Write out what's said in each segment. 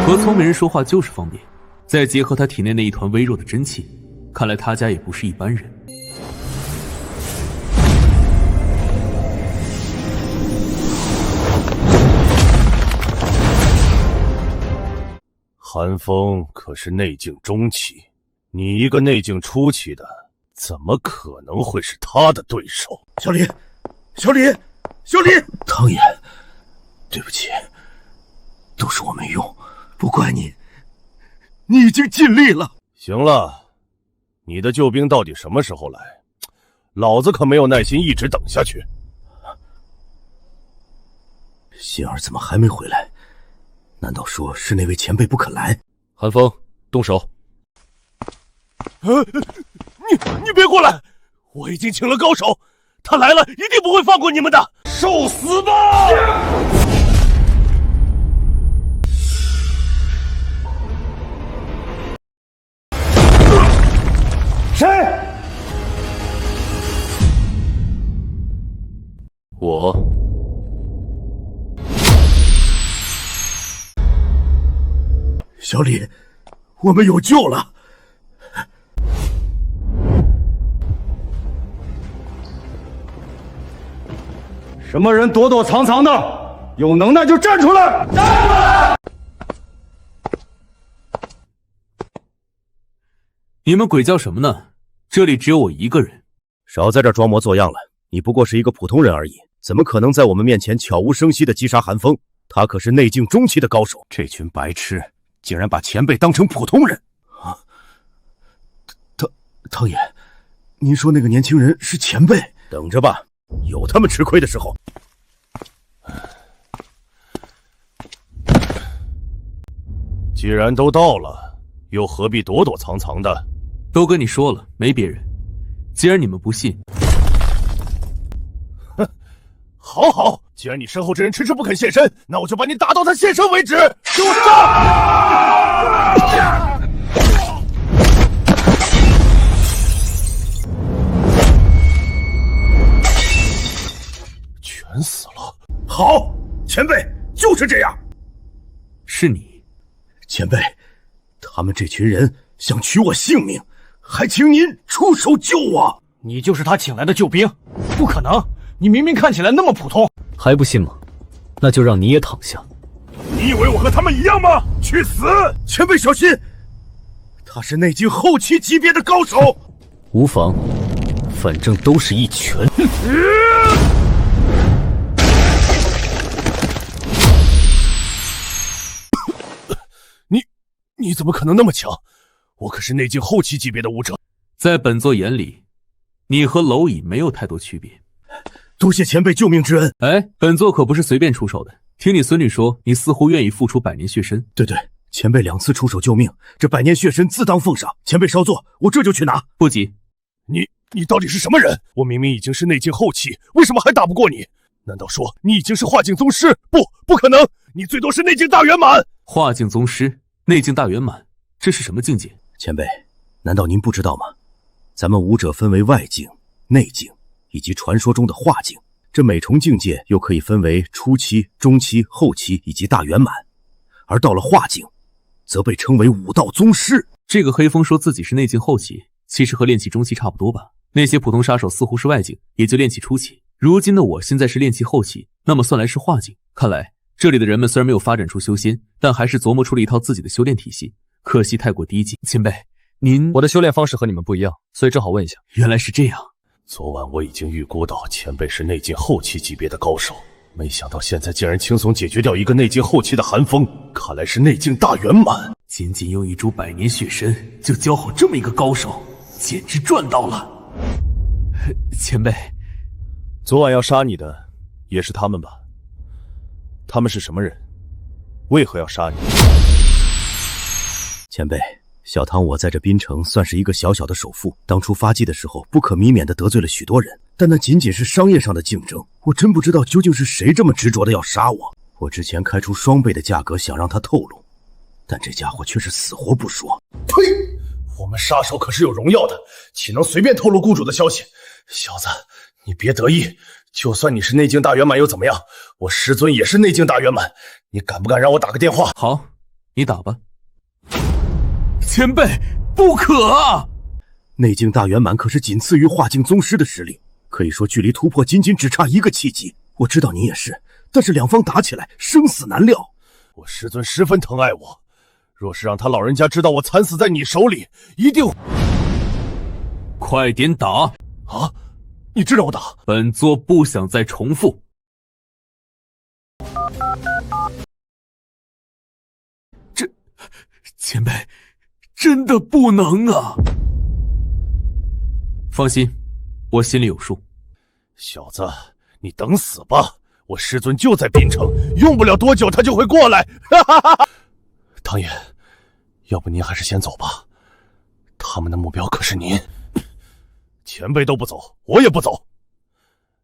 和聪明人说话就是方便，再结合他体内那一团微弱的真气，看来他家也不是一般人。韩风可是内境中期，你一个内境初期的，怎么可能会是他的对手？小李，小李，小李！汤爷，对不起，都是我没用，不怪你，你已经尽力了。行了，你的救兵到底什么时候来？老子可没有耐心一直等下去。心儿怎么还没回来？难道说是那位前辈不肯来？韩风，动手！你别过来！我已经请了高手，他来了一定不会放过你们的！受死吧！谁？我。小李，我们有救了！什么人躲躲藏藏的？有能耐就站出来！站出来！你们鬼叫什么呢？这里只有我一个人。少在这装模作样了，你不过是一个普通人而已，怎么可能在我们面前悄无声息地击杀韩风？他可是内境中期的高手。这群白痴竟然把前辈当成普通人啊！汤爷，您说那个年轻人是前辈？等着吧，有他们吃亏的时候。既然都到了，又何必躲躲藏藏的？都跟你说了，没别人。既然你们不信，哼，好好，既然你身后这人迟迟不肯现身，那我就把你打到他现身为止！给我杀！全死了！好，前辈就是这样。是你，前辈，他们这群人想取我性命，还请您出手救我。你就是他请来的救兵？不可能！你明明看起来那么普通，还不信吗？那就让你也躺下。你以为我和他们一样吗？去死！前辈小心，他是内境后期级别的高手。无妨，反正都是一拳。你怎么可能那么强？我可是内境后期级别的武者。在本座眼里，你和蝼蚁没有太多区别。多谢前辈救命之恩。哎，本座可不是随便出手的。听你孙女说，你似乎愿意付出百年血身。对，前辈2次出手救命，这百年血身自当奉上。前辈稍坐，我这就去拿。不急。你到底是什么人？我明明已经是内境后期，为什么还打不过你？难道说你已经是化境宗师？不可能，你最多是内境大圆满。化境宗师，内境大圆满，这是什么境界？前辈，难道您不知道吗？咱们武者分为外境、内境以及传说中的化境，这每重境界又可以分为初期、中期、后期以及大圆满，而到了化境，则被称为武道宗师。这个黑风说自己是内境后期，其实和炼气中期差不多吧？那些普通杀手似乎是外境，也就炼气初期。如今的我现在是炼气后期，那么算来是化境。看来这里的人们虽然没有发展出修仙，但还是琢磨出了一套自己的修炼体系，可惜太过低级。前辈，我的修炼方式和你们不一样，所以正好问一下。原来是这样。昨晚我已经预估到前辈是内境后期级别的高手，没想到现在竟然轻松解决掉一个内境后期的寒风，看来是内境大圆满。仅仅用一株百年血参就教好这么一个高手，简直赚到了。前辈，昨晚要杀你的也是他们吧？他们是什么人？为何要杀你？前辈，小唐我在这滨城算是一个小小的首富，当初发迹的时候不可避免地得罪了许多人，但那仅仅是商业上的竞争，我真不知道究竟是谁这么执着的要杀我。我之前开出双倍的价格想让他透露，但这家伙却是死活不说。呸！我们杀手可是有荣耀的，岂能随便透露雇主的消息？小子，你别得意，就算你是内境大圆满又怎么样？我师尊也是内境大圆满，你敢不敢让我打个电话？好，你打吧。前辈，不可啊！内境大圆满可是仅次于化境宗师的实力，可以说距离突破仅仅只差一个契机。我知道你也是，但是两方打起来生死难料。我师尊十分疼爱我，若是让他老人家知道我惨死在你手里，一定……快点打！啊！你知道我打？本座不想再重复。前辈，真的不能啊！放心，我心里有数。小子，你等死吧！我师尊就在滨城，用不了多久他就会过来。唐爷，要不您还是先走吧，他们的目标可是您。前辈都不走，我也不走。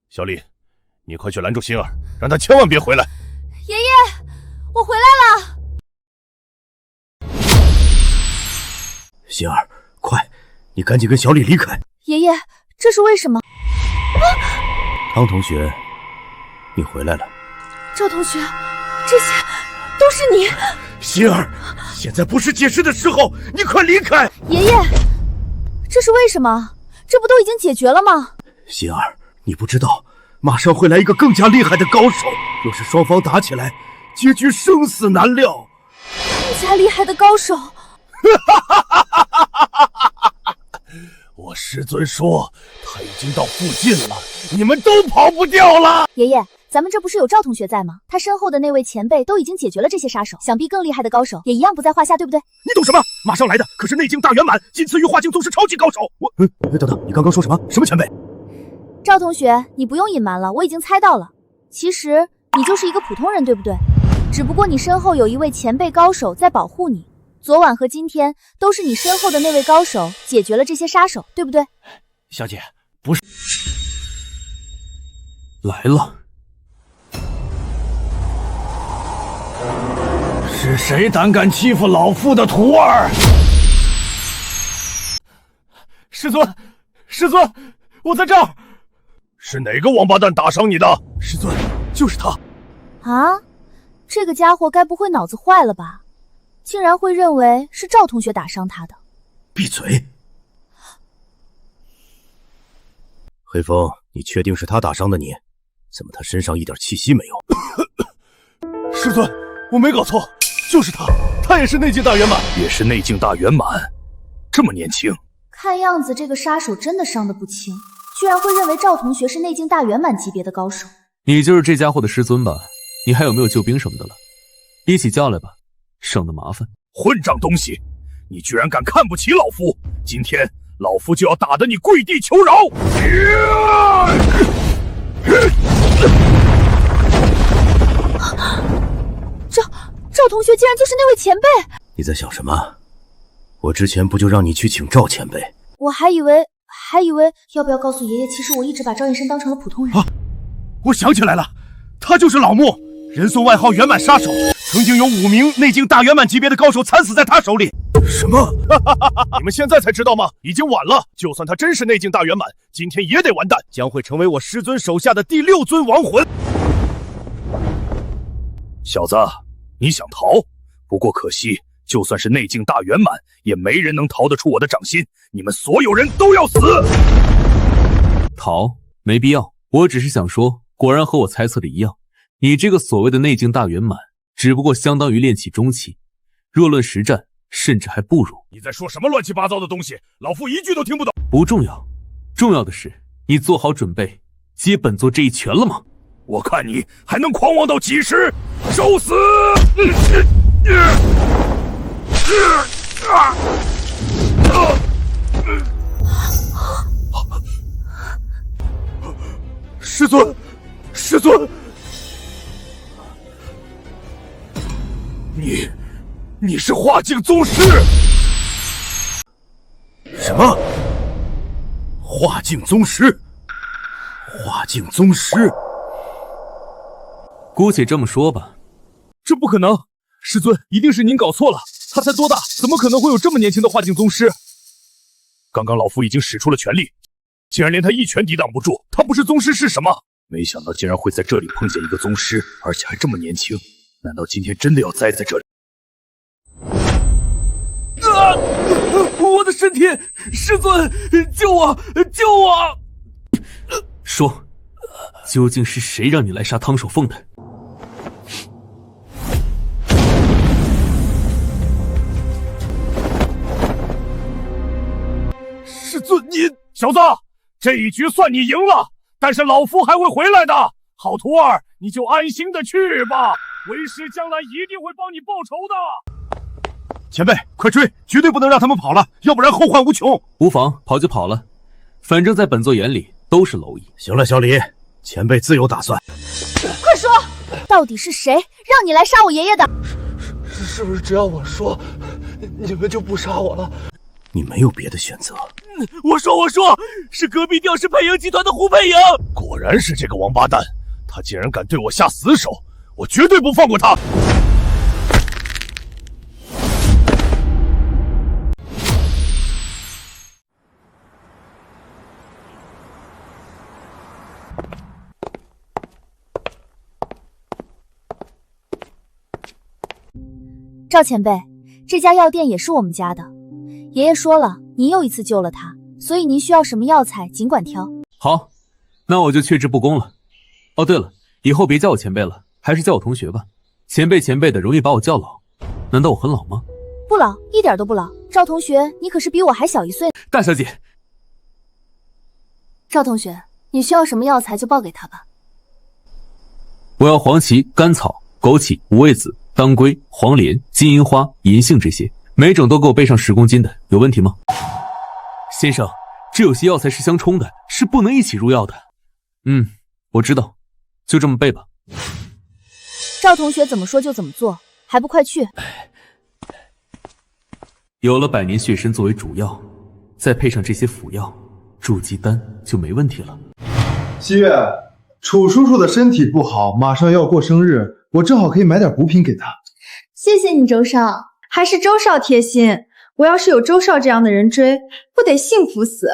小李，你快去拦住星儿，让他千万别回来。爷爷，我回来了。星儿，快，你赶紧跟小李离开。爷爷，这是为什么？汤同学，你回来了。赵同学，这些都是你。星儿，现在不是解释的时候，你快离开。爷爷，这是为什么？这不都已经解决了吗？星儿，你不知道，马上会来一个更加厉害的高手，若是双方打起来，结局生死难料。更加厉害的高手。我师尊说他已经到附近了，你们都跑不掉了。爷爷，咱们这不是有赵同学在吗？他身后的那位前辈都已经解决了这些杀手，想必更厉害的高手也一样不在话下，对不对？你懂什么？马上来的可是内境大圆满，仅次于化境宗师超级高手。等等，你刚刚说什么？什么前辈？赵同学，你不用隐瞒了，我已经猜到了。其实你就是一个普通人，对不对？只不过你身后有一位前辈高手在保护你。昨晚和今天都是你身后的那位高手解决了这些杀手，对不对？小姐，不是。来了。是谁胆敢欺负老夫的徒儿？师尊，师尊，我在这儿。是哪个王八蛋打伤你的？师尊，就是他。啊，这个家伙该不会脑子坏了吧？竟然会认为是赵同学打伤他的。闭嘴！黑风，你确定是他打伤的你？怎么他身上一点气息没有？师尊，我没搞错，就是他，他也是内境大圆满，也是内境大圆满，这么年轻。看样子这个杀手真的伤得不轻，居然会认为赵同学是内境大圆满级别的高手。你就是这家伙的师尊吧？你还有没有救兵什么的了？一起叫来吧，省得麻烦。混账东西，你居然敢看不起老夫！今天老夫就要打得你跪地求饶！赵同学竟然就是那位前辈！你在想什么？我之前不就让你去请赵前辈？我还以为要不要告诉爷爷，其实我一直把赵燕山当成了普通人。我想起来了，他就是老穆，人送外号圆满杀手，曾经有5名内境大圆满级别的高手惨死在他手里。什么？你们现在才知道吗？已经晚了。就算他真是内境大圆满，今天也得完蛋，将会成为我师尊手下的第6尊亡魂。小子，你想逃？不过可惜，就算是内境大圆满，也没人能逃得出我的掌心。你们所有人都要死！逃？没必要。我只是想说，果然和我猜测的一样，你这个所谓的内境大圆满，只不过相当于炼气中期，若论实战，甚至还不如。你在说什么乱七八糟的东西？老夫一句都听不懂。不重要，重要的是你做好准备接本座这一拳了吗？我看你还能狂妄到几时？受死！师尊，师尊，你是化境宗师？什么？化境宗师？化境宗师？姑且这么说吧。这不可能，师尊，一定是您搞错了。他才多大，怎么可能会有这么年轻的化境宗师？刚刚老夫已经使出了全力，竟然连他一拳抵挡不住。他不是宗师是什么？没想到竟然会在这里碰见一个宗师，而且还这么年轻。难道今天真的要栽在这里？身体！师尊，救我！救我！说，究竟是谁让你来杀汤守凤的？师尊，你小子，这一局算你赢了，但是老夫还会回来的。好徒儿，你就安心的去吧，为师将来一定会帮你报仇的。前辈，快追，绝对不能让他们跑了，要不然后患无穷。无妨，跑就跑了，反正在本座眼里都是蝼蚁。行了，小李，前辈自有打算。快说，到底是谁让你来杀我爷爷的？是不是只要我说，你们就不杀我了？你没有别的选择。我说，是隔壁吊石配营集团的胡配营。果然是这个王八蛋，他竟然敢对我下死手，我绝对不放过他。赵前辈，这家药店也是我们家的。爷爷说了，您又一次救了他，所以您需要什么药材尽管挑。好，那我就却之不恭了。哦，对了，以后别叫我前辈了，还是叫我同学吧。前辈的容易把我叫老，难道我很老吗？不老，一点都不老。赵同学，你可是比我还小1岁。大小姐，赵同学，你需要什么药材就报给他吧。我要黄芪、甘草、枸杞、五味子、当归、黄连、金银花、银杏这些，每种都给我备上10公斤的，有问题吗？先生，这有些药材是相冲的，是不能一起入药的。我知道，就这么备吧。赵同学怎么说就怎么做，还不快去！有了百年血参作为主药，再配上这些辅药，筑基丹就没问题了。西月，楚叔叔的身体不好，马上要过生日，我正好可以买点补品给他。谢谢你，周少，还是周少贴心。我要是有周少这样的人追，不得幸福死！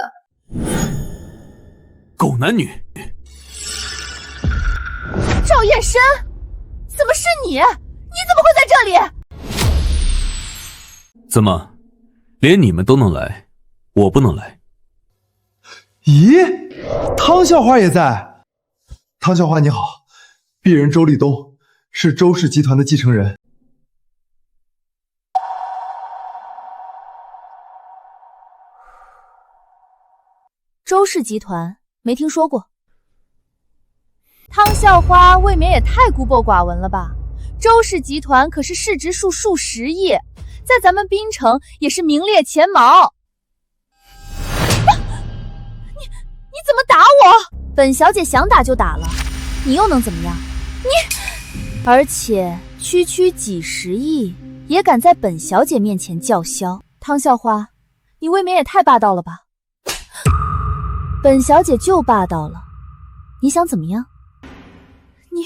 狗男女！赵燕山，怎么是你？你怎么会在这里？怎么，连你们都能来，我不能来？咦，汤校花也在。汤校花你好，鄙人周立东，是周氏集团的继承人。周氏集团没听说过。汤校花未免也太孤陋寡闻了吧？周氏集团可是市值数10亿，在咱们滨城也是名列前茅。你怎么打我？本小姐想打就打了，你又能怎么样？而且区区几10亿也敢在本小姐面前叫嚣，汤校花，你未免也太霸道了吧？本小姐就霸道了，你想怎么样？你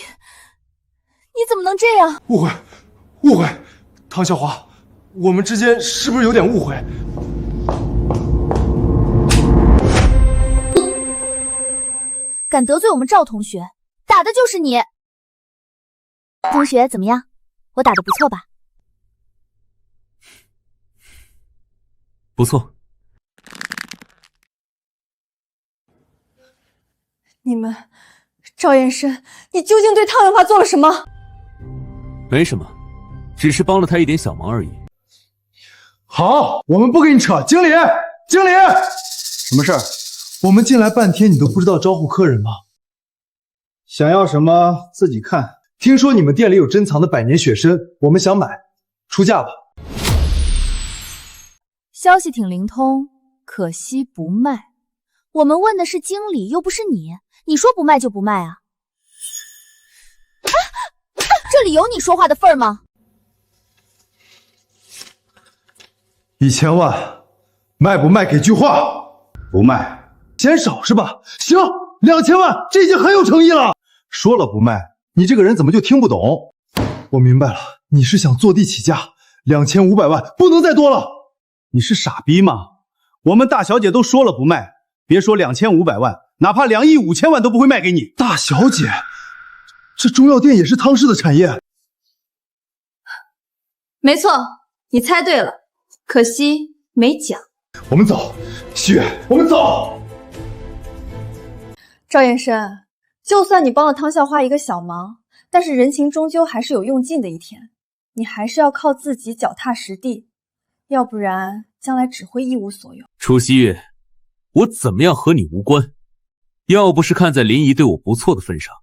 怎么能这样？误会，汤校花，我们之间是不是有点误会？敢得罪我们赵同学，打的就是你。同学怎么样？我打得不错吧？不错。你们，赵延深，你究竟对汤永华做了什么？没什么，只是帮了他一点小忙而已。好，我们不跟你扯。经理，什么事儿？我们进来半天，你都不知道招呼客人吗？想要什么自己看。听说你们店里有珍藏的百年血参，我们想买，出价吧。消息挺灵通，可惜不卖。我们问的是经理，又不是你，你说不卖就不卖啊？这里有你说话的份儿吗？1000万，卖不卖？给句话。不卖。嫌少是吧？行，2000万，这已经很有诚意了。说了不卖，你这个人怎么就听不懂？我明白了，你是想坐地起价，2500万，不能再多了。你是傻逼吗？我们大小姐都说了不卖，别说2500万，哪怕2亿5千万都不会卖给你。大小姐，这中药店也是汤氏的产业。没错，你猜对了，可惜没讲。我们走，西月，我们走。赵燕生，就算你帮了汤校花一个小忙，但是人情终究还是有用尽的一天，你还是要靠自己脚踏实地，要不然将来只会一无所有。楚西月，我怎么样和你无关？要不是看在林姨对我不错的份上，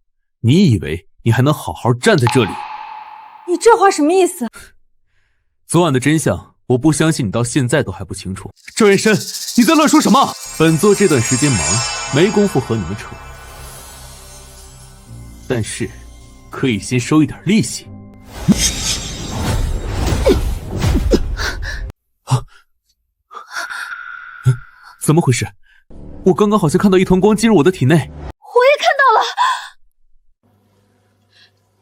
你以为你还能好好站在这里？你这话什么意思？昨晚的真相，我不相信你到现在都还不清楚。赵延深，你在乱说什么？本座这段时间忙，没工夫和你们扯，但是可以先收一点利息。怎么回事？我刚刚好像看到一团光进入我的体内。我也看到了。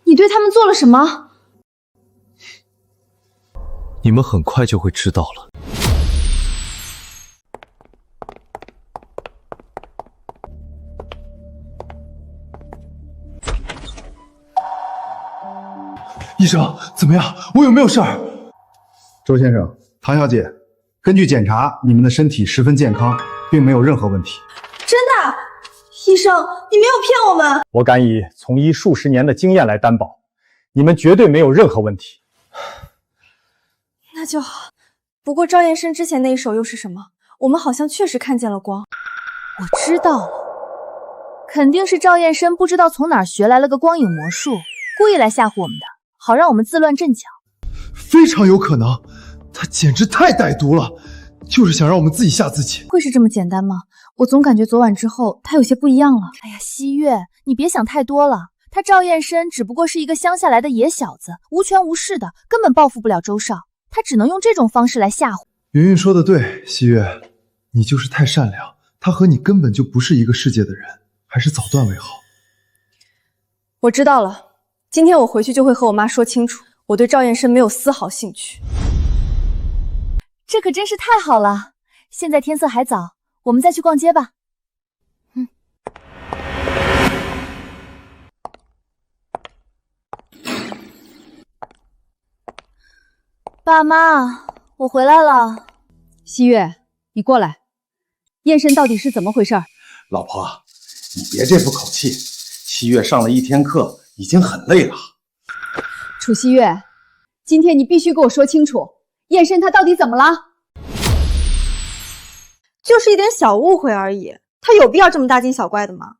你对他们做了什么？你们很快就会知道了。医生，怎么样？我有没有事儿？周先生，唐小姐，根据检查，你们的身体十分健康，并没有任何问题。真的？医生，你没有骗我们。我敢以从医数十年的经验来担保，你们绝对没有任何问题。那就好。不过赵燕生之前那一手又是什么？我们好像确实看见了光。我知道了，肯定是赵燕生不知道从哪儿学来了个光影魔术，故意来吓唬我们的，好让我们自乱阵脚。非常有可能，他简直太歹毒了，就是想让我们自己吓自己。会是这么简单吗？我总感觉昨晚之后他有些不一样了。哎呀，西月，你别想太多了。他赵燕生只不过是一个乡下来的野小子，无权无势的，根本报复不了周少。他只能用这种方式来吓唬。云云说的对，西月，你就是太善良，他和你根本就不是一个世界的人，还是早断为好。我知道了，今天我回去就会和我妈说清楚，我对赵燕生没有丝毫兴趣。这可真是太好了，现在天色还早，我们再去逛街吧。爸妈，我回来了。西月，你过来，燕生到底是怎么回事？老婆，你别这副口气，西月上了一天课，已经很累了。楚西月，今天你必须给我说清楚，燕生他到底怎么了？就是一点小误会而已，他有必要这么大惊小怪的吗？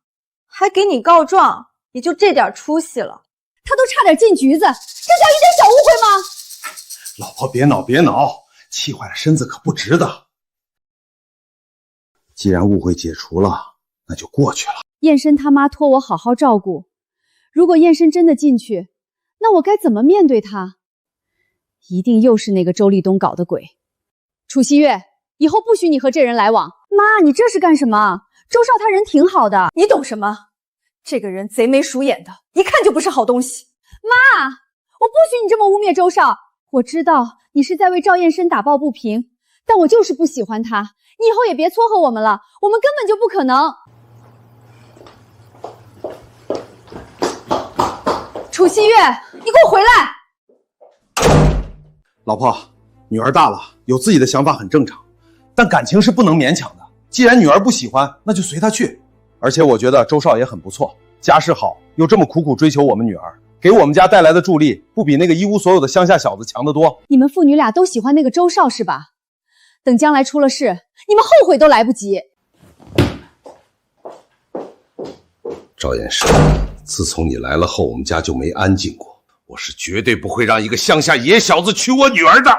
还给你告状，也就这点出息了。他都差点进局子，这叫一点小误会吗？老婆别恼别恼，气坏了身子可不值得。既然误会解除了，那就过去了。燕生他妈托我好好照顾，如果燕生真的进去，那我该怎么面对他？一定又是那个周立东搞的鬼。楚西月，以后不许你和这人来往。妈，你这是干什么？周少他人挺好的，你懂什么？这个人贼眉鼠眼的，一看就不是好东西。妈，我不许你这么污蔑周少。我知道你是在为赵燕生打抱不平，但我就是不喜欢他。你以后也别撮合我们了，我们根本就不可能。楚西月，你给我回来！老婆，女儿大了，有自己的想法很正常，但感情是不能勉强的。既然女儿不喜欢，那就随她去。而且我觉得周少也很不错，家世好，又这么苦苦追求我们女儿，给我们家带来的助力，不比那个一无所有的乡下小子强得多。你们父女俩都喜欢那个周少是吧？等将来出了事，你们后悔都来不及。赵燕生，自从你来了后，我们家就没安静过。我是绝对不会让一个乡下野小子娶我女儿的。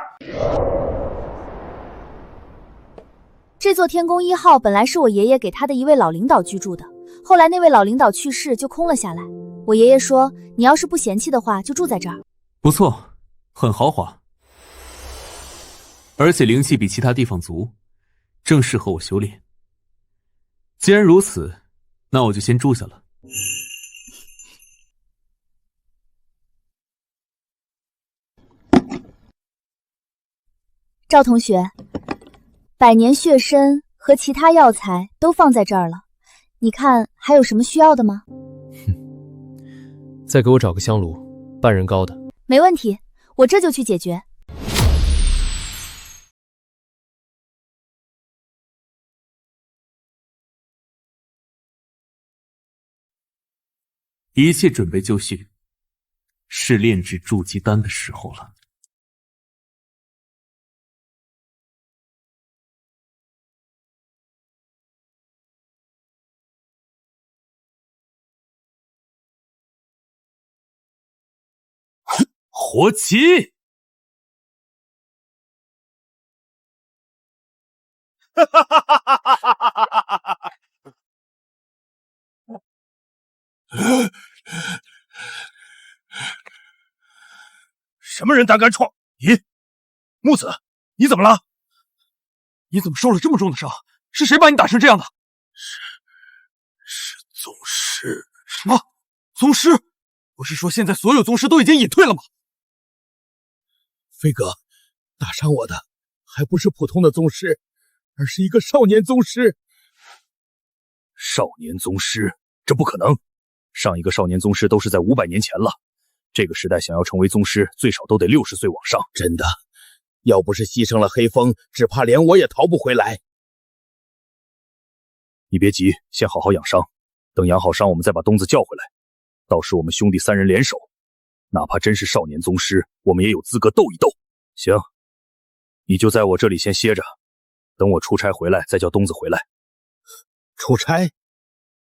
这座天宫1号本来是我爷爷给他的一位老领导居住的，后来那位老领导去世，就空了下来。我爷爷说，你要是不嫌弃的话，就住在这儿。不错，很豪华，而且灵气比其他地方足，正适合我修炼。既然如此，那我就先住下了。赵同学，百年血参和其他药材都放在这儿了，你看还有什么需要的吗？再给我找个香炉，半人高的。没问题，我这就去解决。一切准备就绪，是炼制筑基丹的时候了。火起！哈哈哈哈哈哈！什么人胆敢闯？咦，木子，你怎么了？你怎么受了这么重的伤？是谁把你打成这样的？是宗师。什么？宗师？不是说现在所有宗师都已经隐退了吗？飞哥，打伤我的还不是普通的宗师，而是一个少年宗师。少年宗师？这不可能！上一个少年宗师都是在500年前了。这个时代想要成为宗师，最少都得60岁往上。真的，要不是牺牲了黑风，只怕连我也逃不回来。你别急，先好好养伤，等养好伤，我们再把东子叫回来。到时我们兄弟3人联手，哪怕真是少年宗师，我们也有资格斗一斗。行，你就在我这里先歇着，等我出差回来再叫东子回来。出差？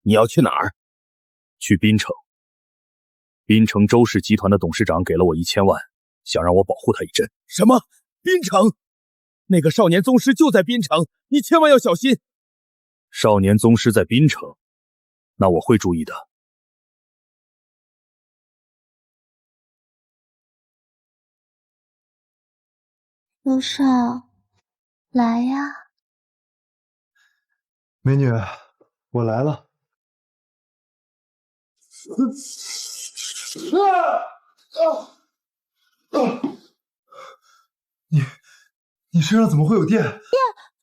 你要去哪儿？去滨城。滨城周氏集团的董事长给了我1000万，想让我保护他一阵。什么？滨城？那个少年宗师就在滨城，你千万要小心。少年宗师在滨城，那我会注意的。陆少，来呀！美女，我来了。你身上怎么会有电？电，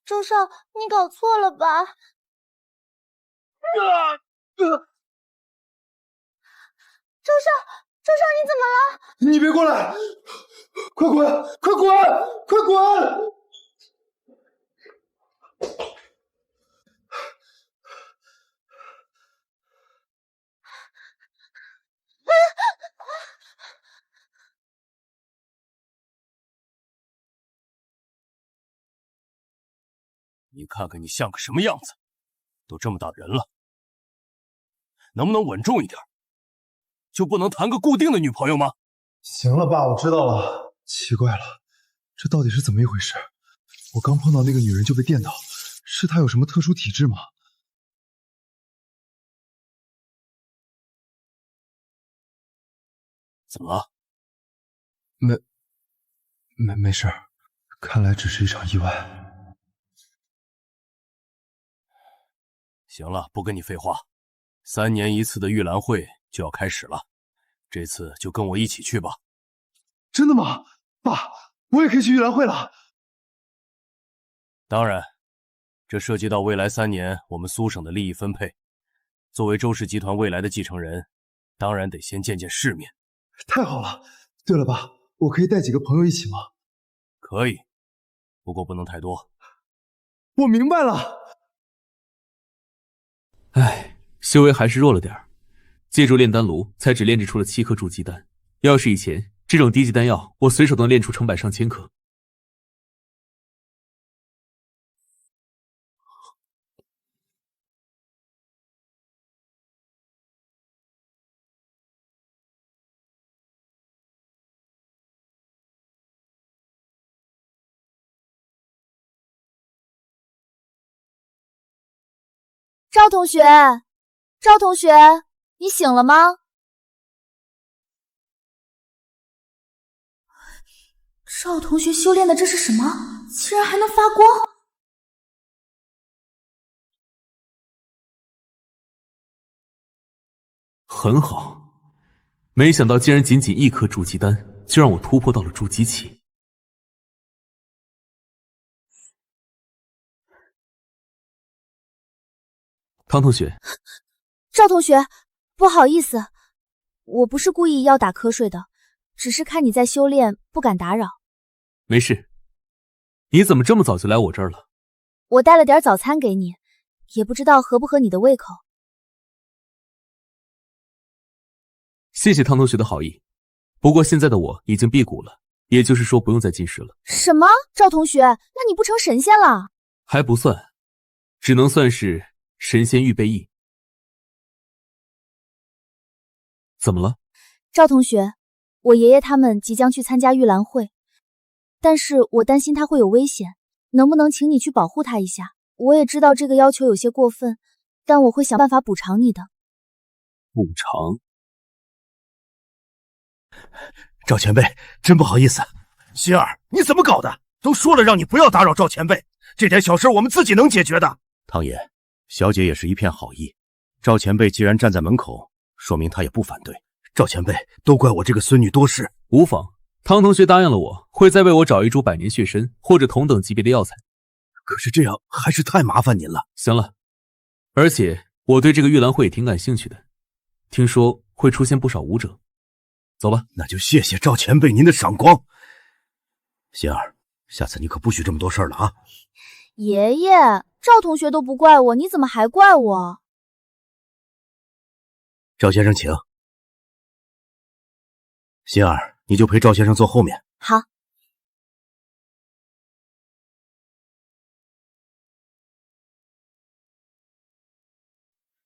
周少，你搞错了吧？周少，你怎么了？你别过来！快滚！快滚！快滚！你看看你像个什么样子，都这么大人了，能不能稳重一点？就不能谈个固定的女朋友吗？行了，爸，我知道了。奇怪了，这到底是怎么一回事？我刚碰到那个女人就被电到，是她有什么特殊体质吗？怎么了？没事，看来只是一场意外。行了，不跟你废话，3年一次的玉兰会就要开始了，这次就跟我一起去吧。真的吗？爸，我也可以去玉兰会了。当然，这涉及到未来3年我们苏省的利益分配。作为周氏集团未来的继承人，当然得先见见世面。太好了！对了，爸，我可以带几个朋友一起吗？可以，不过不能太多。我明白了。唉，修为还是弱了点儿，借助炼丹炉才只炼制出了7颗筑基丹。要是以前，这种低级丹药我随手都能炼出成百上千颗。赵同学，赵同学，你醒了吗？赵同学修炼的这是什么？竟然还能发光！很好，没想到竟然仅仅1颗筑基丹，就让我突破到了筑基期。汤同学，赵同学，不好意思，我不是故意要打瞌睡的，只是看你在修炼，不敢打扰。没事。你怎么这么早就来我这儿了？我带了点早餐给你，也不知道合不合你的胃口。谢谢汤同学的好意。不过现在的我已经辟谷了，也就是说不用再进食了。什么？赵同学，那你不成神仙了？还不算，只能算是神仙预备役。怎么了？赵同学，我爷爷他们即将去参加玉兰会，但是我担心他会有危险，能不能请你去保护他一下？我也知道这个要求有些过分，但我会想办法补偿你的。补偿？赵前辈，真不好意思。心儿，你怎么搞的？都说了让你不要打扰赵前辈，这点小事我们自己能解决的。汤爷，小姐也是一片好意，赵前辈既然站在门口，说明他也不反对。赵前辈，都怪我这个孙女多事。无妨，汤同学答应了我，会再为我找一株百年血参或者同等级别的药材。可是这样还是太麻烦您了。行了，而且我对这个玉兰会也挺感兴趣的，听说会出现不少武者。走吧。那就谢谢赵前辈您的赏光。心儿，下次你可不许这么多事儿了啊。爷爷，赵同学都不怪我，你怎么还怪我？赵先生请。心儿，你就陪赵先生坐后面。好。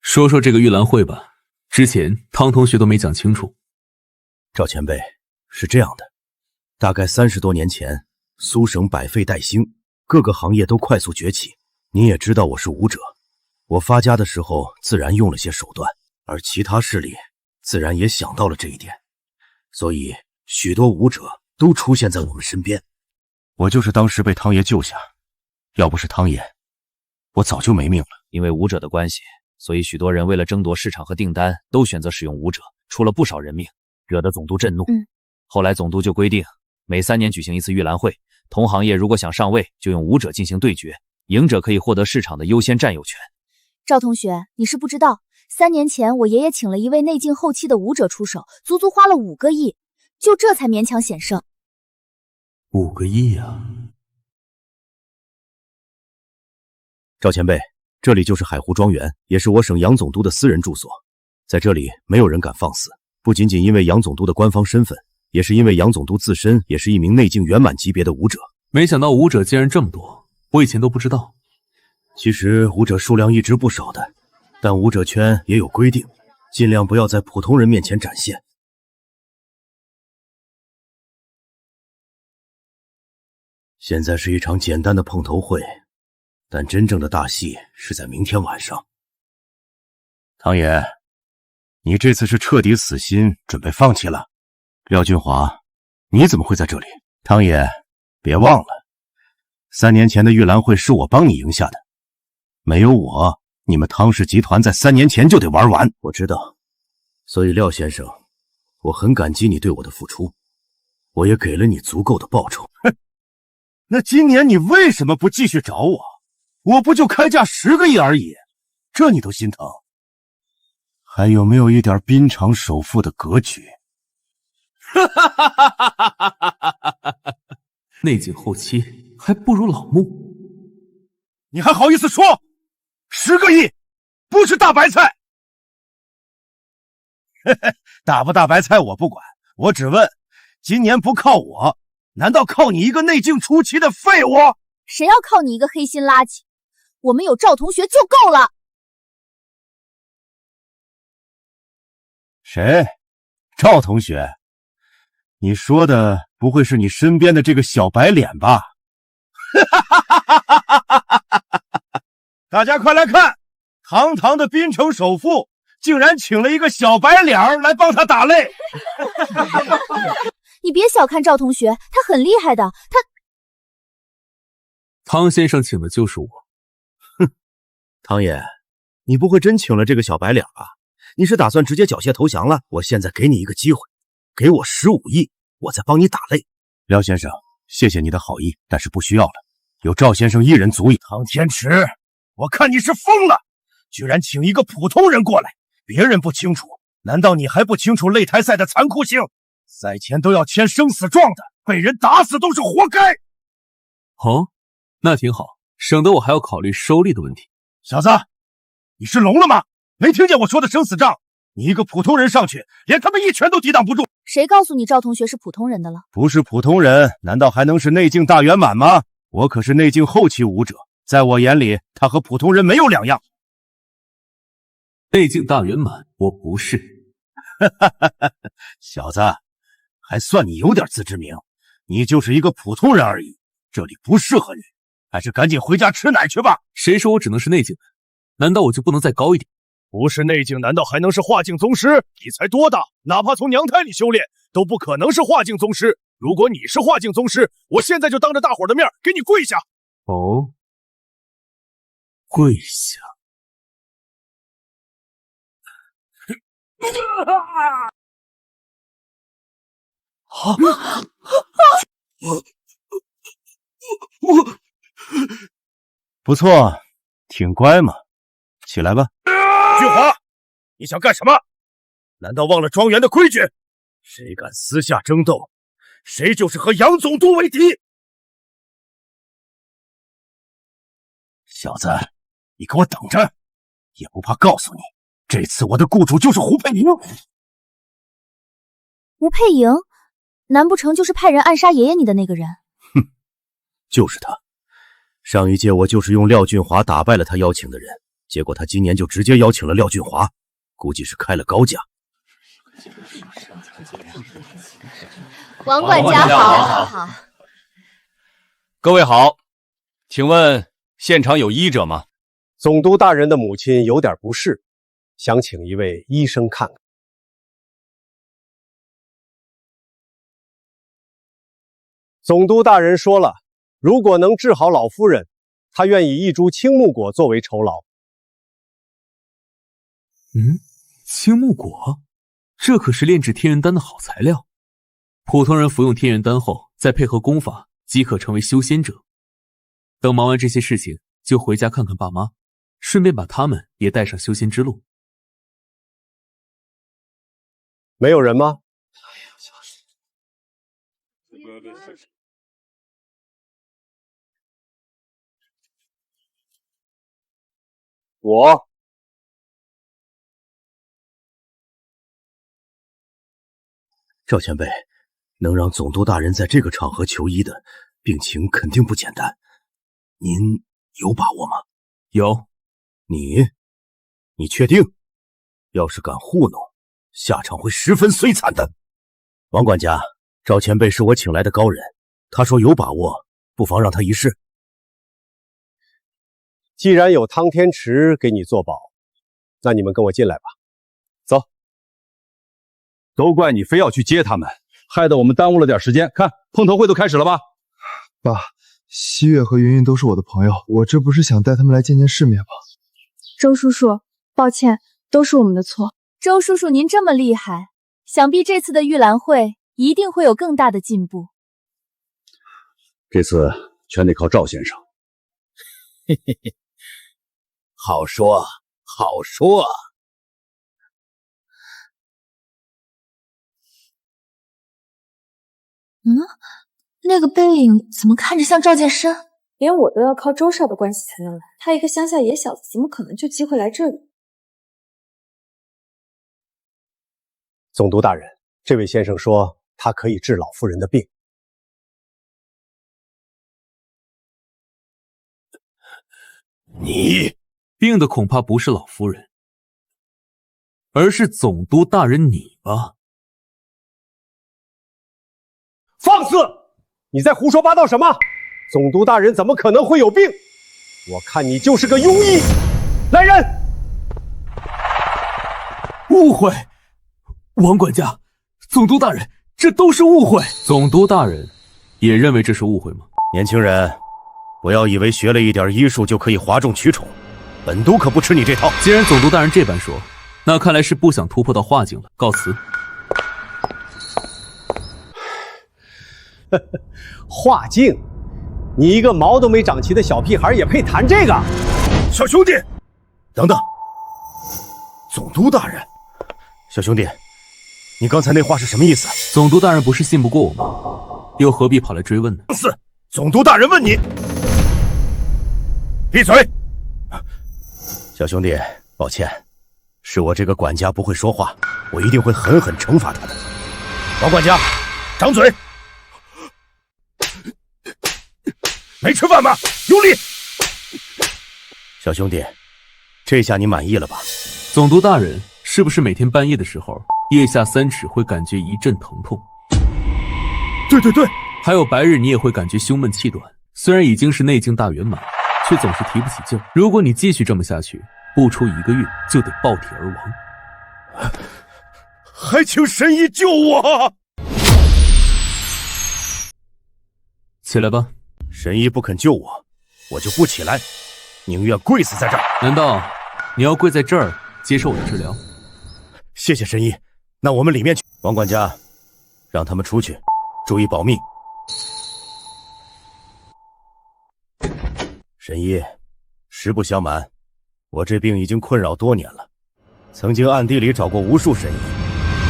说说这个玉兰会吧，之前汤同学都没讲清楚。赵前辈，是这样的，大概30多年前，苏省百废待兴，各个行业都快速崛起。您也知道我是武者，我发家的时候自然用了些手段，而其他势力自然也想到了这一点，所以许多武者都出现在我们身边。我就是当时被汤爷救下，要不是汤爷，我早就没命了。因为武者的关系，所以许多人为了争夺市场和订单，都选择使用武者，出了不少人命，惹得总督震怒。后来总督就规定，每3年举行一次玉兰会，同行业如果想上位，就用武者进行对决，赢者可以获得市场的优先占有权。赵同学，你是不知道，3年前我爷爷请了一位内境后期的武者出手，足足花了5个亿，就这才勉强险胜。5个亿啊！赵前辈，这里就是海湖庄园，也是我省杨总督的私人住所，在这里没有人敢放肆，不仅仅因为杨总督的官方身份，也是因为杨总督自身也是一名内境圆满级别的武者。没想到武者竟然这么多，我以前都不知道。其实武者数量一直不少的，但武者圈也有规定，尽量不要在普通人面前展现。现在是一场简单的碰头会，但真正的大戏是在明天晚上。汤爷，你这次是彻底死心，准备放弃了？廖俊华，你怎么会在这里？汤爷，别忘了，3年前的玉兰会是我帮你赢下的，没有我，你们汤氏集团在3年前就得玩完。我知道，所以廖先生，我很感激你对我的付出，我也给了你足够的报酬。哼，那今年你为什么不继续找我？我不就开价10个亿而已，这你都心疼？还有没有一点滨城首富的格局？内境后期还不如老穆，你还好意思说？10个亿不是大白菜。大不大白菜我不管，我只问，今年不靠我，难道靠你一个内境初期的废物？谁要靠你一个黑心垃圾？我们有赵同学就够了。谁？赵同学？你说的不会是你身边的这个小白脸吧？大家快来看，堂堂的滨城首富竟然请了一个小白脸来帮他打擂。你别小看赵同学，他很厉害的。汤先生请的就是我。哼，汤爷，你不会真请了这个小白脸吧？你是打算直接缴械投降了？我现在给你一个机会，给我15亿，我再帮你打擂。廖先生，谢谢你的好意，但是不需要了，有赵先生一人足矣。汤天池，我看你是疯了，居然请一个普通人过来，别人不清楚，难道你还不清楚擂台赛的残酷性？赛前都要签生死状的，被人打死都是活该。哦，那挺好，省得我还要考虑收利的问题。小子，你是聋了吗？没听见我说的生死账？你一个普通人上去，连他们一拳都抵挡不住。谁告诉你赵同学是普通人的了？不是普通人，难道还能是内境大圆满吗？我可是内境后期武者，在我眼里，他和普通人没有两样。内境大圆满，我不是。小子，还算你有点自知明，你就是一个普通人而已，这里不适合你，还是赶紧回家吃奶去吧。谁说我只能是内境的？难道我就不能再高一点？不是内境，难道还能是化境宗师？你才多大？哪怕从娘胎里修炼，都不可能是化境宗师。如果你是化境宗师，我现在就当着大伙的面给你跪下。哦，跪下。不错，挺乖嘛，起来吧。俊华，你想干什么？难道忘了庄园的规矩？谁敢私下争斗，谁就是和杨总督为敌。小子，你给我等着，也不怕告诉你，这次我的雇主就是胡佩莹。吴佩莹，难不成就是派人暗杀爷爷你的那个人？哼，就是他。上一届我就是用廖俊华打败了他邀请的人，结果他今年就直接邀请了廖俊华，估计是开了高价。王管家好。各位好，请问现场有医者吗？总督大人的母亲有点不适，想请一位医生看看。总督大人说了，如果能治好老夫人，他愿意一株青木果作为酬劳。青木果，这可是炼制天元丹的好材料。普通人服用天元丹后，再配合功法，即可成为修仙者。等忙完这些事情，就回家看看爸妈，顺便把他们也带上修仙之路。没有人吗？我。赵前辈，能让总督大人在这个场合求医的，病情肯定不简单。您有把握吗？有。你确定？要是敢糊弄，下场会十分摧残的。王管家，赵前辈是我请来的高人，他说有把握，不妨让他一试。既然有汤天池给你做保，那你们跟我进来吧。走。都怪你非要去接他们，害得我们耽误了点时间。看，碰头会都开始了吧？爸，西月和云云都是我的朋友，我这不是想带他们来见见世面吗？周叔叔，抱歉，都是我们的错。周叔叔，您这么厉害，想必这次的玉兰会一定会有更大的进步。这次全得靠赵先生。嘿嘿嘿，好说好说。那个背影怎么看着像赵建深？连我都要靠周少的关系才能来，他一个乡下野小子，怎么可能就机会来这里？总督大人，这位先生说他可以治老夫人的病。你病的恐怕不是老夫人，而是总督大人你吧？放肆！你在胡说八道什么？总督大人怎么可能会有病？我看你就是个庸医。来人！误会，王管家，总督大人，这都是误会。总督大人也认为这是误会吗？年轻人，不要以为学了一点医术就可以哗众取宠，本督可不吃你这套。既然总督大人这般说，那看来是不想突破到化境了。告辞。化境？你一个毛都没长齐的小屁孩也配谈这个？小兄弟，等等，总督大人，小兄弟，你刚才那话是什么意思？总督大人不是信不过我吗？又何必跑来追问呢？总督大人问你，闭嘴！小兄弟，抱歉，是我这个管家不会说话，我一定会狠狠惩罚他的。王管家，掌嘴！没吃饭吗？用力！小兄弟，这下你满意了吧？总督大人，是不是每天半夜的时候，腋下3尺会感觉一阵疼痛？对对对，还有白日你也会感觉胸闷气短。虽然已经是内境大圆满，却总是提不起劲儿。如果你继续这么下去，不出1个月就得爆体而亡。还请神医救我！起来吧。神医不肯救我，我就不起来，宁愿跪死在这儿。难道你要跪在这儿接受我的治疗？谢谢神医，那我们里面去。王管家，让他们出去，注意保密。神医，实不相瞒，我这病已经困扰多年了，曾经暗地里找过无数神医，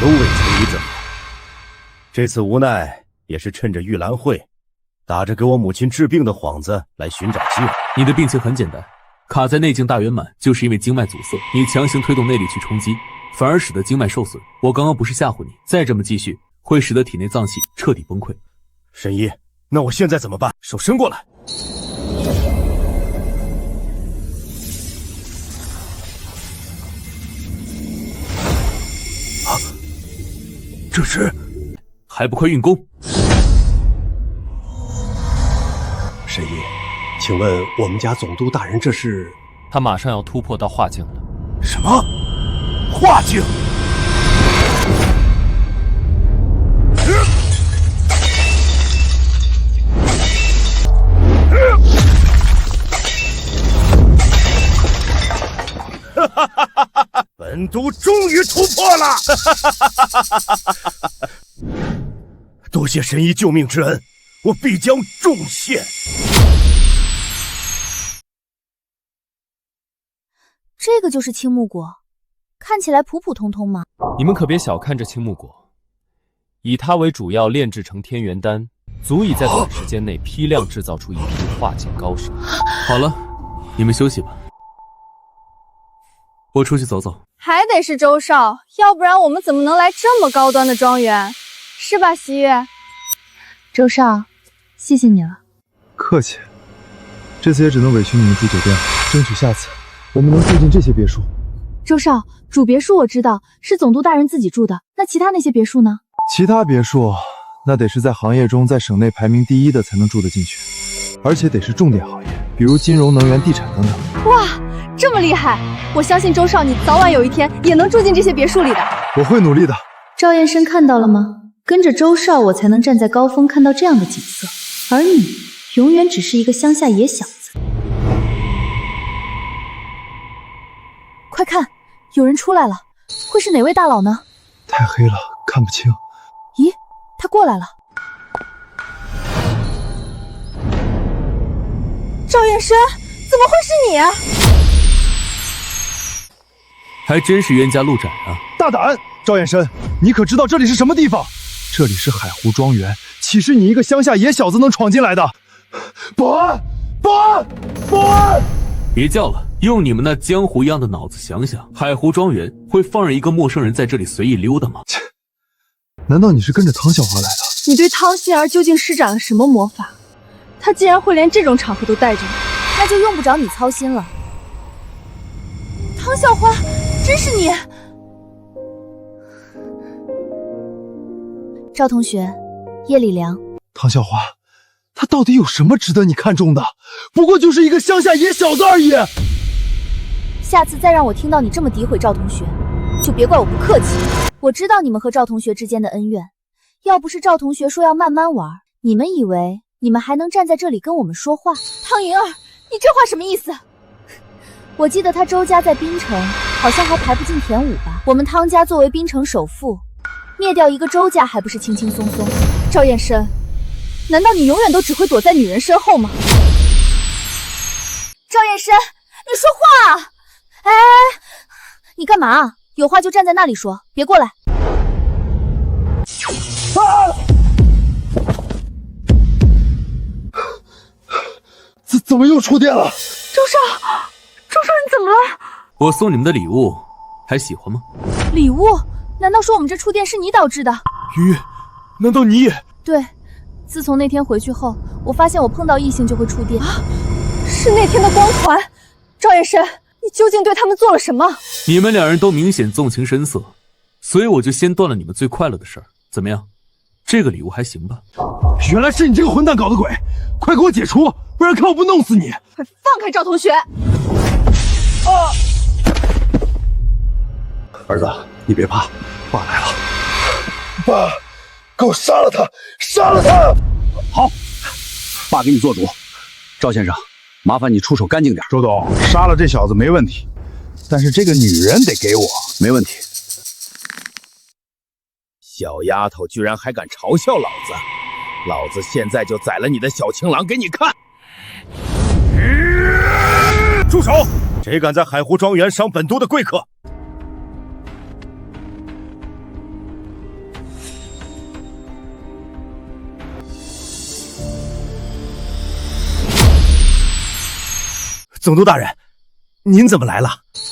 都未求医治好。这次无奈也是趁着玉兰会，打着给我母亲治病的幌子来寻找机会。你的病情很简单，卡在内境大圆满，就是因为经脉阻塞，你强行推动内力去冲击，反而使得经脉受损。我刚刚不是吓唬你，再这么继续，会使得体内脏器彻底崩溃。神医，那我现在怎么办？手伸过来。这是？还不快运功！神医，请问我们家总督大人这是？他马上要突破到化境了。什么？化境？本都终于突破了！多谢神医救命之恩，我必将重谢。这个就是青木果，看起来普普通通嘛。你们可别小看这青木果，以它为主要炼制成天元丹，足以在短时间内批量制造出一批化境高手。好了，你们休息吧，我出去走走。还得是周少，要不然我们怎么能来这么高端的庄园？是吧，西月？周少，谢谢你了。客气，这次也只能委屈你们住酒店了，争取下次我们能住进这些别墅。周少，主别墅我知道是总督大人自己住的，那其他那些别墅呢？其他别墅那得是在行业中在省内排名第1的才能住得进去，而且得是重点行业，比如金融、能源、地产等等。哇，这么厉害！我相信周少你早晚有一天也能住进这些别墅里的。我会努力的。赵燕生看到了吗？跟着周少，我才能站在高峰看到这样的景色，而你永远只是一个乡下野小子。快看，有人出来了，会是哪位大佬呢？太黑了，看不清。咦，他过来了。赵燕生，怎么会是你啊？还真是冤家路窄啊！大胆，赵燕生，你可知道这里是什么地方？这里是海湖庄园，岂是你一个乡下野小子能闯进来的？保安，保安，保安！别叫了，用你们那江湖一样的脑子想想，海湖庄园会放任一个陌生人在这里随意溜达吗？切，难道你是跟着汤小华来的？你对汤心儿究竟施展了什么魔法？他竟然会连这种场合都带着你，那就用不着你操心了。汤小华，真是你！赵同学，夜里凉。汤小华，他到底有什么值得你看重的？不过就是一个乡下野小子而已。下次再让我听到你这么诋毁赵同学，就别怪我不客气。我知道你们和赵同学之间的恩怨，要不是赵同学说要慢慢玩，你们以为你们还能站在这里跟我们说话？汤莹儿，你这话什么意思？我记得他周家在滨城好像还排不进前5吧。我们汤家作为滨城首富，灭掉一个周家还不是轻轻松松？赵燕生，难道你永远都只会躲在女人身后吗？赵燕生，你说话啊！哎，你干嘛？有话就站在那里说，别过来。怎么又触电了？周少，周少，你怎么了？我送你们的礼物还喜欢吗？礼物？难道说我们这触电是你导致的？鱼，难道你也？对，自从那天回去后，我发现我碰到异性就会触电。是那天的光环。赵延深，你究竟对他们做了什么？你们两人都明显纵情声色，所以我就先断了你们最快乐的事儿。怎么样？这个礼物还行吧？原来是你这个混蛋搞的鬼！快给我解除，不然看我不弄死你！快放开赵同学！儿子，你别怕，爸来了。爸，给我杀了他！杀了他！好，爸给你做主。赵先生，麻烦你出手干净点。周董，杀了这小子没问题，但是这个女人得给我。没问题。小丫头居然还敢嘲笑老子！老子现在就宰了你的小情郎给你看！住手！谁敢在海湖庄园伤本都的贵客？总督大人，您怎么来了？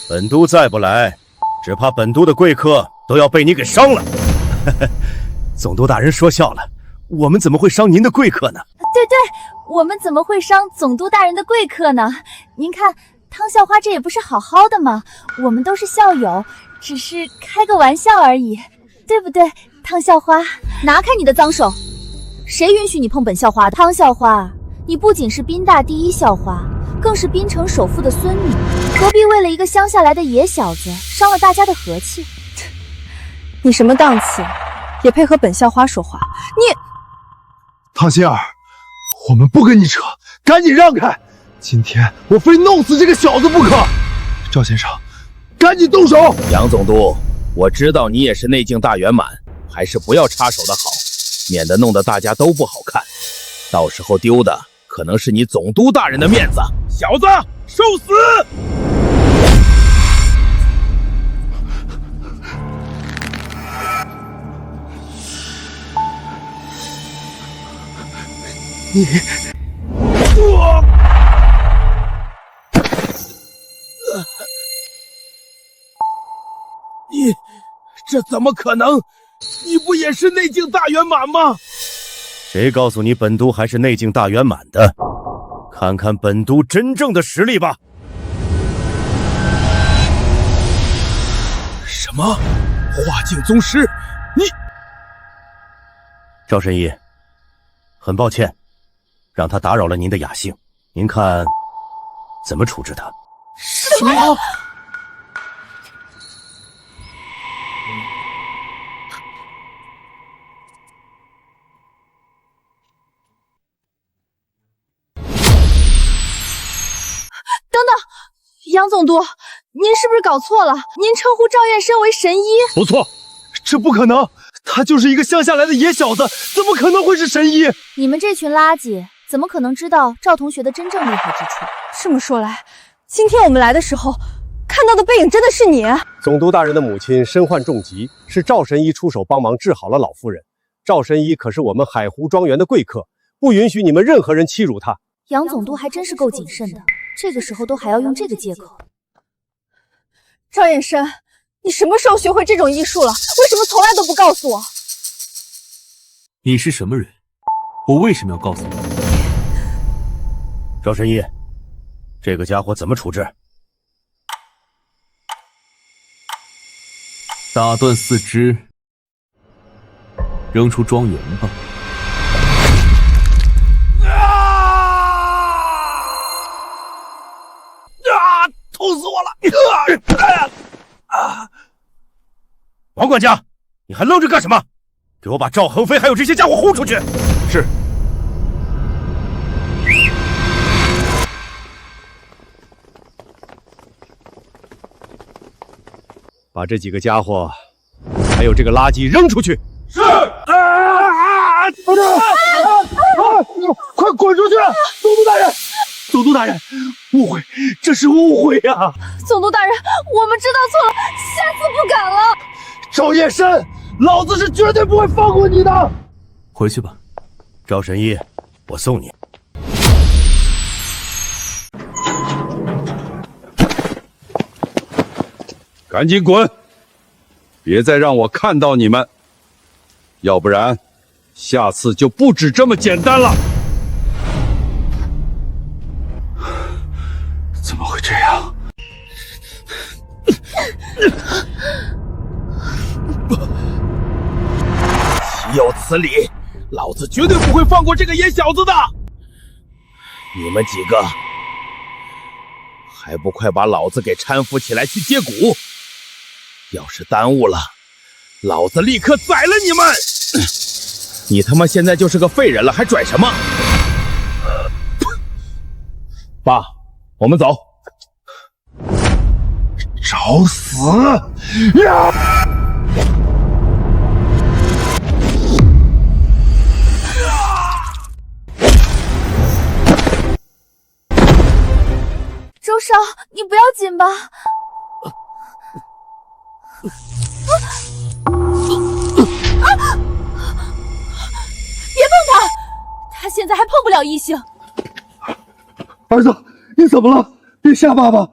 本都再不来，只怕本都的贵客都要被你给伤了。总督大人说笑了，我们怎么会伤您的贵客呢？对对，我们怎么会伤总督大人的贵客呢？您看，汤校花这也不是好好的吗？我们都是校友，只是开个玩笑而已，对不对？汤校花，拿开你的脏手！谁允许你碰本校花的？汤校花，你不仅是宾大第一校花，更是滨城首富的孙女，何必为了一个乡下来的野小子伤了大家的和气？你什么档次，也配和本校花说话？你，汤心儿，我们不跟你扯，赶紧让开！今天我非弄死这个小子不可！赵先生，赶紧动手！杨总督，我知道你也是内境大圆满，还是不要插手的好，免得弄得大家都不好看，到时候丢的可能是你总督大人的面子。小子，受死！你这怎么可能？你不也是内境大圆满吗？谁告诉你本都还是内境大圆满的？看看本都真正的实力吧！什么？化境宗师？你……赵神医，很抱歉，让他打扰了您的雅兴，您看怎么处置他？什么？等等，杨总督，您是不是搞错了？您称呼赵燕生为神医？不错，这不可能，他就是一个乡下来的野小子，怎么可能会是神医？你们这群垃圾，怎么可能知道赵同学的真正厉害之处？这么说来，今天我们来的时候看到的背影真的是你？总督大人的母亲身患重疾，是赵神医出手帮忙治好了老夫人。赵神医可是我们海湖庄园的贵客，不允许你们任何人欺辱他。杨总督还真是够谨慎的，这个时候都还要用这个借口。赵燕生，你什么时候学会这种医术了？为什么从来都不告诉我？你是什么人？我为什么要告诉你？赵神医，这个家伙怎么处置？打断四肢，扔出庄园吧。痛死我了！王管家，你还愣着干什么？给我把赵恒飞还有这些家伙轰出去！是。把这几个家伙，还有这个垃圾扔出去！是。快滚出去！总督大人，总督大人，误会，这是误会呀！总督大人，我们知道错了，下次不敢了。赵叶深，老子是绝对不会放过你的。回去吧，赵神医，我送你。赶紧滚！别再让我看到你们，要不然下次就不止这么简单了。怎么会这样？岂有此理！老子绝对不会放过这个野小子的！你们几个还不快把老子给搀扶起来去接骨！要是耽误了，老子立刻宰了你们！你他妈现在就是个废人了，还拽什么？爸，我们走。找死！呀！周少，你不要紧吧？别碰他，他现在还碰不了异性。儿子，你怎么了？别吓爸爸！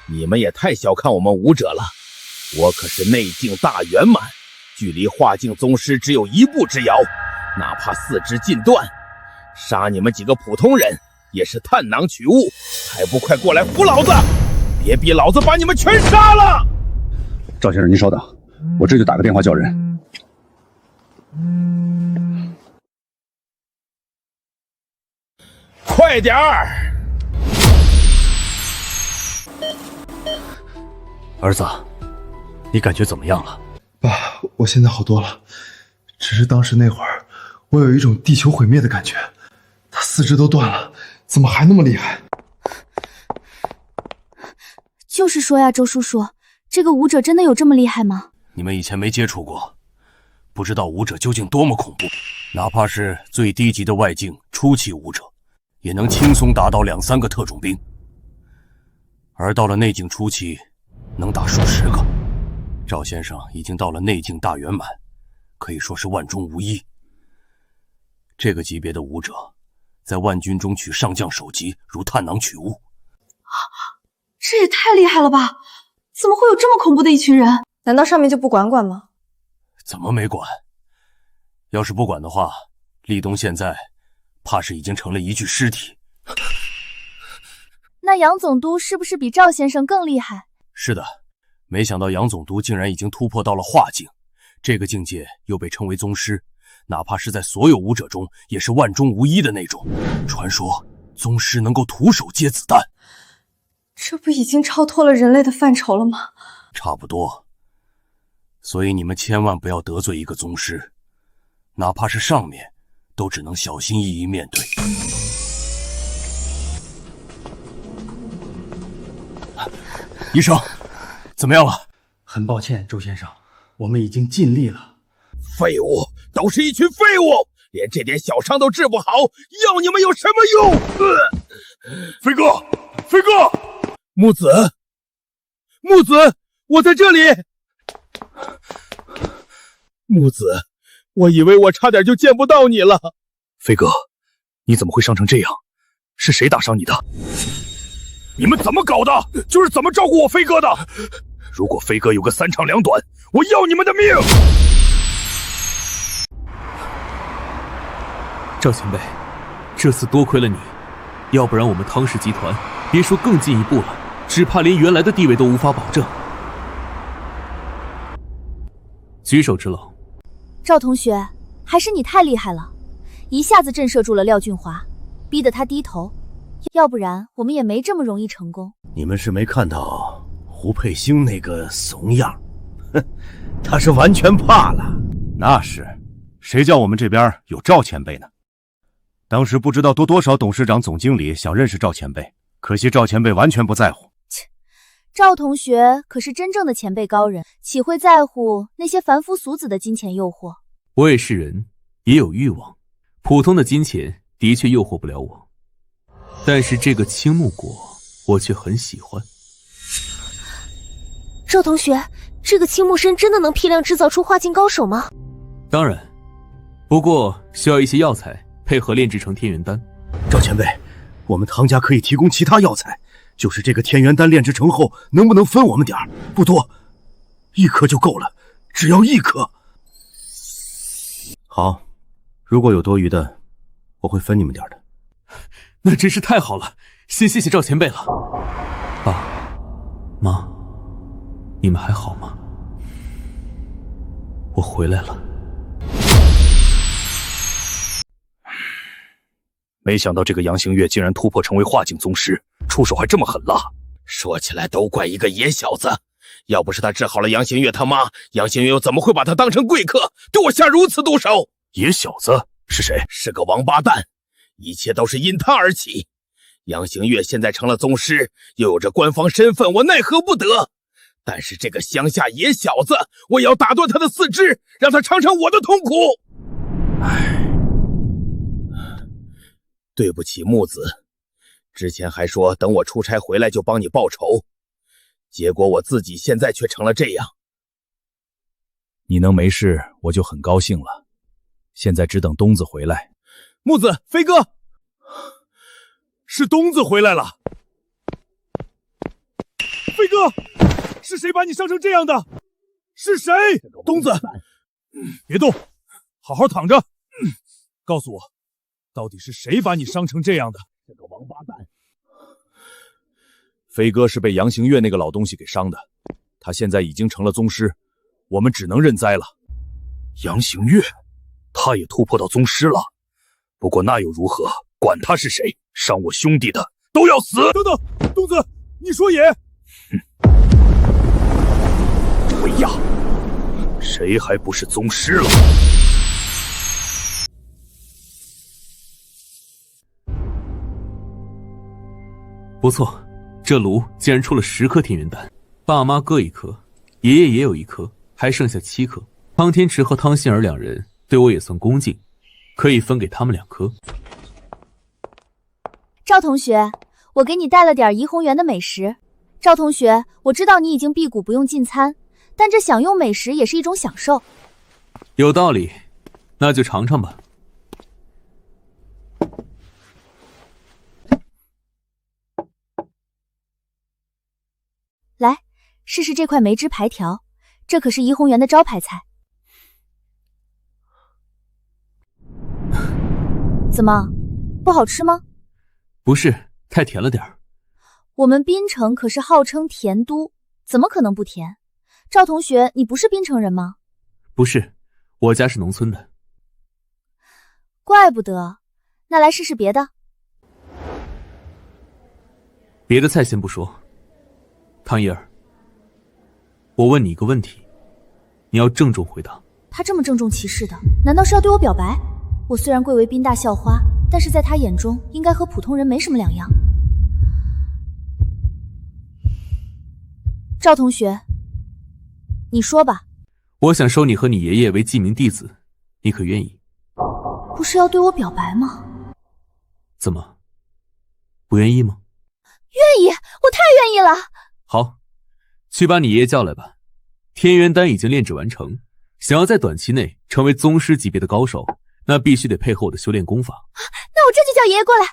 你们也太小看我们武者了，我可是内境大圆满，距离化境宗师只有一步之遥，哪怕四肢尽断，杀你们几个普通人也是探囊取物，还不快过来扶老子！别逼老子把你们全杀了！赵先生，您稍等，我这就打个电话叫人。快点儿！儿子，你感觉怎么样了？爸，我现在好多了，只是当时那会儿，我有一种地球毁灭的感觉。他四肢都断了，怎么还那么厉害？就是说呀，周叔叔，这个武者真的有这么厉害吗？你们以前没接触过，不知道武者究竟多么恐怖。哪怕是最低级的外境初期武者，也能轻松打倒2、3个特种兵。而到了内境初期，能打数10个。赵先生已经到了内境大圆满，可以说是万中无一。这个级别的武者，在万军中取上将首级，如探囊取物。这也太厉害了吧！怎么会有这么恐怖的一群人？难道上面就不管管吗？怎么没管？要是不管的话，立冬现在怕是已经成了一具尸体。那杨总督是不是比赵先生更厉害？是的，没想到杨总督竟然已经突破到了化境，这个境界又被称为宗师，哪怕是在所有武者中也是万中无一的那种。传说宗师能够徒手接子弹，这不已经超脱了人类的范畴了吗？差不多。所以你们千万不要得罪一个宗师，哪怕是上面都只能小心翼翼面对。医生，怎么样了？很抱歉，周先生，我们已经尽力了。废物，都是一群废物，连这点小伤都治不好，要你们有什么用？飞哥，飞哥，木子，木子，我在这里。木子，我以为我差点就见不到你了。飞哥，你怎么会伤成这样？是谁打伤你的？你们怎么搞的？就是怎么照顾我飞哥的？如果飞哥有个3长2短，我要你们的命！赵前辈，这次多亏了你，要不然我们汤氏集团别说更进一步了，只怕连原来的地位都无法保证。举手之劳。赵同学，还是你太厉害了，一下子震慑住了廖俊华，逼得他低头，要不然我们也没这么容易成功。你们是没看到胡佩星那个怂样，哼，他是完全怕了。那是，谁叫我们这边有赵前辈呢？当时不知道多少董事长、总经理想认识赵前辈，可惜赵前辈完全不在乎。赵同学可是真正的前辈高人，岂会在乎那些凡夫俗子的金钱诱惑？我也是人，也有欲望，普通的金钱的确诱惑不了我，但是这个青木果我却很喜欢。赵同学，这个青木参真的能批量制造出化境高手吗？当然，不过需要一些药材配合炼制成天元丹。赵前辈，我们唐家可以提供其他药材，就是这个天元丹炼制成后，能不能分我们点儿？不多，1颗就够了，只要1颗。好，如果有多余的，我会分你们点的。那真是太好了，先谢谢赵前辈了。爸妈，你们还好吗？我回来了。没想到这个杨行月竟然突破成为化境宗师，出手还这么狠辣。说起来都怪一个野小子，要不是他治好了杨行月他妈，杨行月又怎么会把他当成贵客，对我下如此毒手？野小子是谁？是个王八蛋，一切都是因他而起。杨行月现在成了宗师，又有着官方身份，我奈何不得。但是这个乡下野小子，我也要打断他的四肢，让他尝尝我的痛苦。唉，对不起木子，之前还说等我出差回来就帮你报仇，结果我自己现在却成了这样。你能没事我就很高兴了，现在只等东子回来。木子，飞哥，是东子回来了。飞哥，是谁把你伤成这样的？是谁？东子，别动，好好躺着。告诉我，到底是谁把你伤成这样的？这个王八蛋！飞哥是被杨行月那个老东西给伤的，他现在已经成了宗师，我们只能认栽了。杨行月，他也突破到宗师了。不过那又如何？管他是谁，伤我兄弟的都要死！等等，东子，你说也？维亚，谁还不是宗师了？不错，这炉竟然出了10颗天元丹，爸妈各1颗，爷爷也有1颗，还剩下7颗。汤天池和汤心儿2人对我也算恭敬，可以分给他们2颗。赵同学，我给你带了点怡红园的美食。赵同学，我知道你已经辟谷不用进餐，但这享用美食也是一种享受。有道理，那就尝尝吧。来，试试这块梅汁排条，这可是怡红园的招牌菜。怎么，不好吃吗？不是，太甜了点儿。我们滨城可是号称甜都，怎么可能不甜？赵同学，你不是滨城人吗？不是，我家是农村的。怪不得。那来试试别的。别的菜先不说，汤叶儿，我问你一个问题，你要郑重回答。他这么郑重其事的，难道是要对我表白？我虽然贵为滨大校花，但是在他眼中应该和普通人没什么两样。赵同学，你说吧。我想收你和你爷爷为记名弟子，你可愿意？不是要对我表白吗？怎么，不愿意吗？愿意，我太愿意了。好，去把你爷爷叫来吧。天元丹已经炼制完成，想要在短期内成为宗师级别的高手，那必须得配合我的修炼功法。那我这就叫爷爷过来。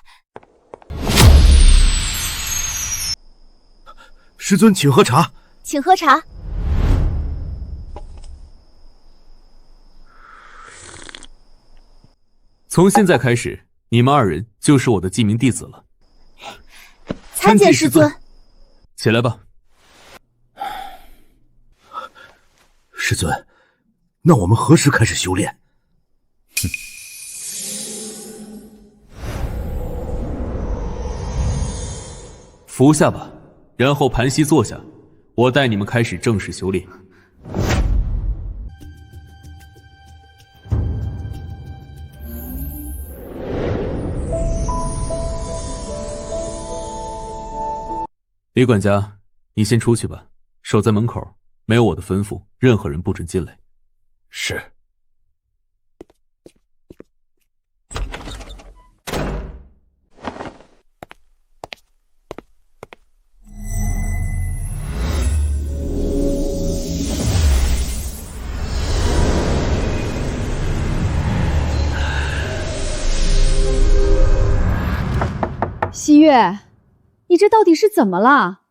师尊，请喝茶。请喝茶。从现在开始，你们2人就是我的记名弟子了。参见师尊。起来吧。师尊，那我们何时开始修炼？服下吧，然后盘膝坐下，我带你们开始正式修炼。李管家，你先出去吧，守在门口，没有我的吩咐，任何人不准进来。是。西月，你这到底是怎么了？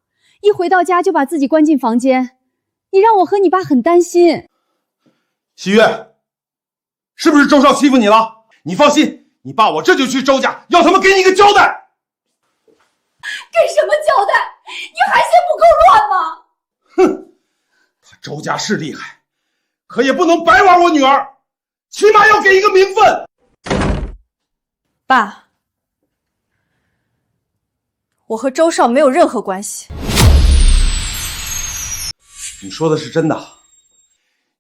一回到家就把自己关进房间，你让我和你爸很担心。西月，是不是周少欺负你了？你放心，你爸我这就去周家，要他们给你一个交代。给什么交代？你还嫌不够乱吗？哼，他周家是厉害，可也不能白玩我女儿，起码要给一个名分。爸，我和周少没有任何关系。你说的是真的？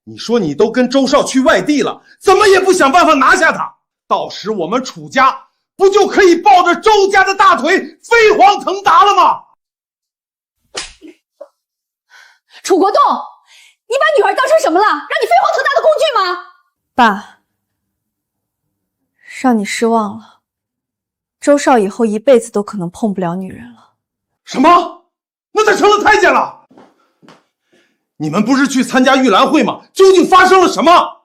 你说你都跟周少去外地了，怎么也不想办法拿下他？到时我们楚家不就可以抱着周家的大腿飞黄腾达了吗？楚国栋，你把女儿当成什么了？让你飞黄腾达的工具吗？爸，让你失望了。周少以后一辈子都可能碰不了女人了。什么？那他成了太监了？你们不是去参加玉兰会吗？究竟发生了什么？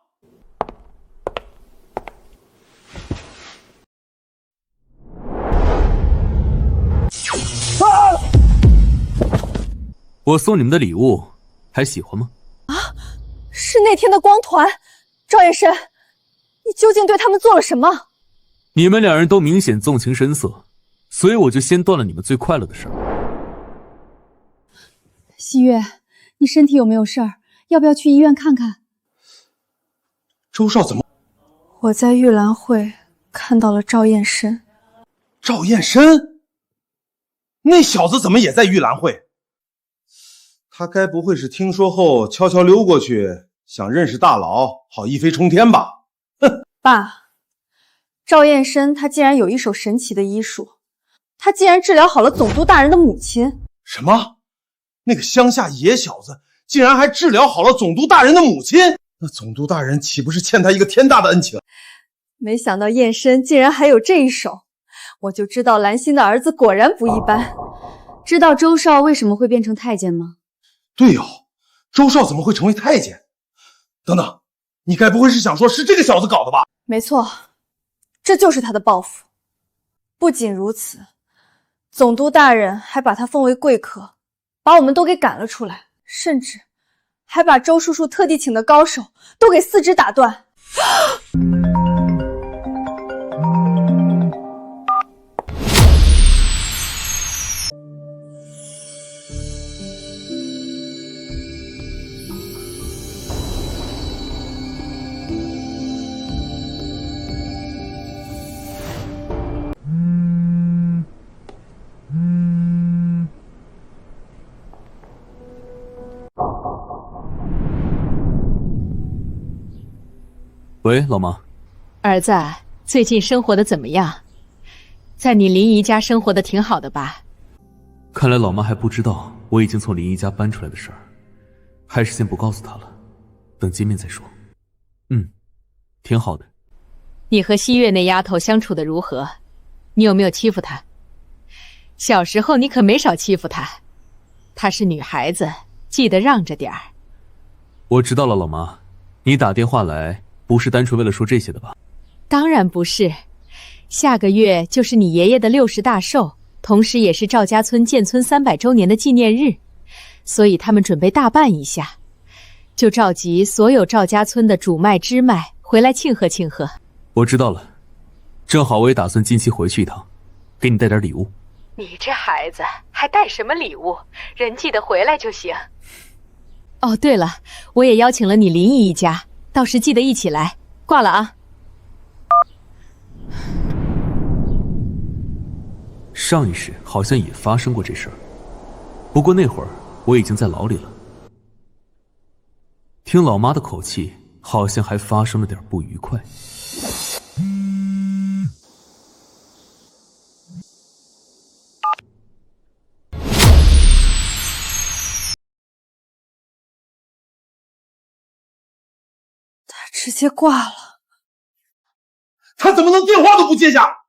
我送你们的礼物还喜欢吗？啊，是那天的光团。赵延深，你究竟对他们做了什么？你们两人都明显纵情声色，所以我就先断了你们最快乐的事儿。西月，你身体有没有事儿？要不要去医院看看？周少怎么？我在玉兰会看到了赵延深。赵延深？那小子怎么也在玉兰会？他该不会是听说后悄悄溜过去，想认识大佬，好一飞冲天吧？哼！爸，赵延深他竟然有一手神奇的医术，他竟然治疗好了总督大人的母亲。什么？那个乡下野小子竟然还治疗好了总督大人的母亲？那总督大人岂不是欠他一个天大的恩情？没想到延深竟然还有这一手，我就知道兰心的儿子果然不一般。知道周少为什么会变成太监吗？对哦，周少怎么会成为太监？等等，你该不会是想说是这个小子搞的吧？没错，这就是他的报复。不仅如此，总督大人还把他封为贵客，把我们都给赶了出来，甚至还把周叔叔特地请的高手都给四肢打断。喂，老妈。儿子，最近生活的怎么样？在你林姨家生活的挺好的吧？看来老妈还不知道我已经从林姨家搬出来的事儿，还是先不告诉她了，等见面再说。挺好的。你和西月那丫头相处的如何？你有没有欺负她？小时候你可没少欺负她，她是女孩子，记得让着点儿。我知道了，老妈，你打电话来不是单纯为了说这些的吧？当然不是，下个月就是你爷爷的60大寿，同时也是赵家村建村300周年的纪念日，所以他们准备大办一下，就召集所有赵家村的主脉支脉回来庆贺庆贺。我知道了，正好我也打算近期回去一趟，给你带点礼物。你这孩子还带什么礼物？人记得回来就行。哦，对了，我也邀请了你林姨一家，到时记得一起来。挂了啊。上一世好像也发生过这事儿，不过那会儿我已经在牢里了。听老妈的口气，好像还发生了点不愉快。他直接挂了。他怎么能电话都不接下？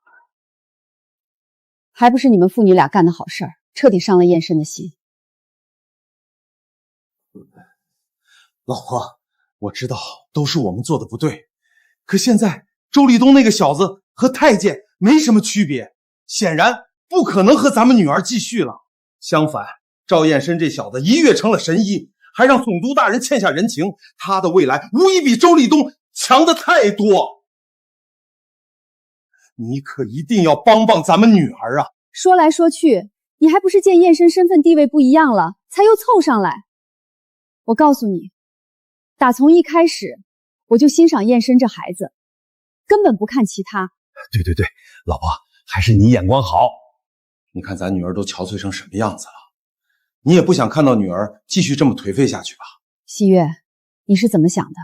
还不是你们父女俩干的好事儿，彻底伤了燕深的心。老婆，我知道都是我们做的不对，可现在周立东那个小子和太监没什么区别，显然不可能和咱们女儿继续了。相反，赵燕深这小子一跃成了神医，还让总督大人欠下人情，他的未来无疑比周立东强的太多。你可一定要帮帮咱们女儿啊！说来说去，你还不是见燕深身份地位不一样了，才又凑上来。我告诉你，打从一开始我就欣赏燕深这孩子，根本不看其他。对，老婆，还是你眼光好。你看咱女儿都憔悴成什么样子了，你也不想看到女儿继续这么颓废下去吧？西月，你是怎么想的？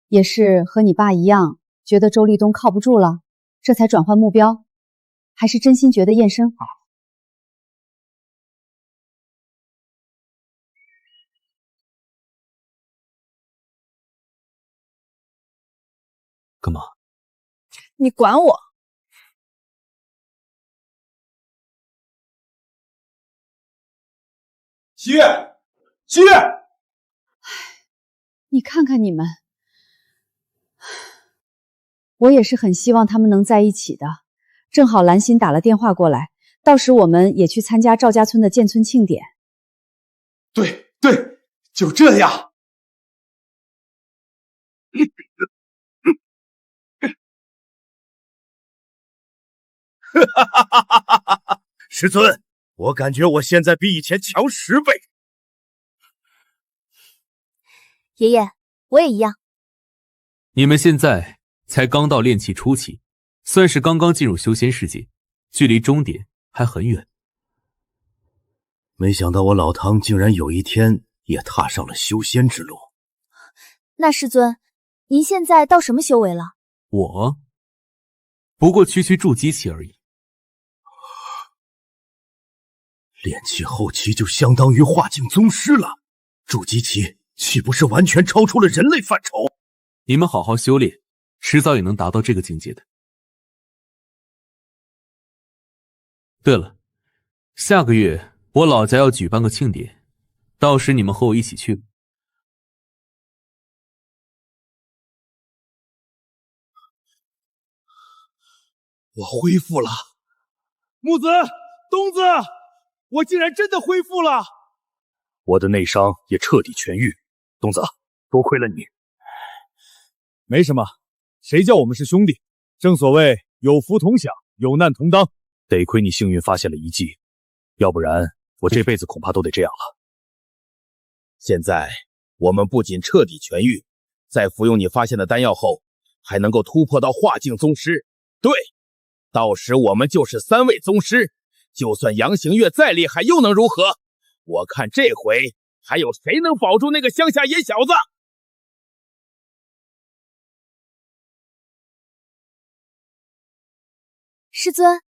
也是和你爸一样，觉得周立东靠不住了，这才转换目标，还是真心觉得燕深好？干嘛？你管我？西月，西月，你看看你们，我也是很希望他们能在一起的。正好兰心打了电话过来，到时我们也去参加赵家村的建村庆典。对，就这样。师尊，我感觉我现在比以前强10倍。爷爷，我也一样。你们现在才刚到炼气初期，算是刚刚进入修仙世界，距离终点还很远。没想到我老汤竟然有一天也踏上了修仙之路。那师尊，您现在到什么修为了？我不过区筑基期而已。炼气后期就相当于化境宗师了，筑基期岂不是完全超出了人类范畴？你们好好修炼，迟早也能达到这个境界的。对了，下个月我老家要举办个庆典，到时你们和我一起去吧。我恢复了，木子、东子，我竟然真的恢复了！我的内伤也彻底痊愈，东子，多亏了你。没什么，谁叫我们是兄弟？正所谓有福同享，有难同当。得亏你幸运发现了遗迹，要不然我这辈子恐怕都得这样了。现在我们不仅彻底痊愈，在服用你发现的丹药后，还能够突破到化境宗师。对，到时我们就是3位宗师，就算杨行月再厉害又能如何？我看这回还有谁能保住那个乡下野小子？师尊，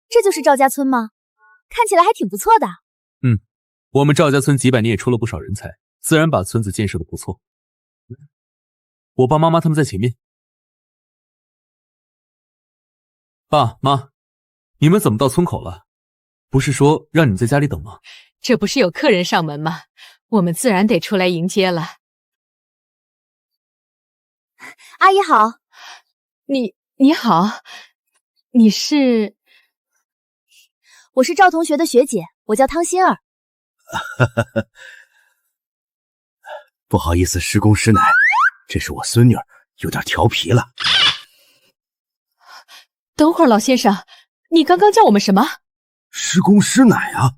这就是赵家村吗？看起来还挺不错的。我们赵家村几百年也出了不少人才，自然把村子建设的不错。我爸妈妈他们在前面。爸妈，你们怎么到村口了？不是说让你们在家里等吗？这不是有客人上门吗？我们自然得出来迎接了。阿姨好。你好，你是？我是赵同学的学姐，我叫汤心儿。不好意思，师公师奶，这是我孙女儿，有点调皮了。等会儿，老先生，你刚刚叫我们什么？师公师奶啊，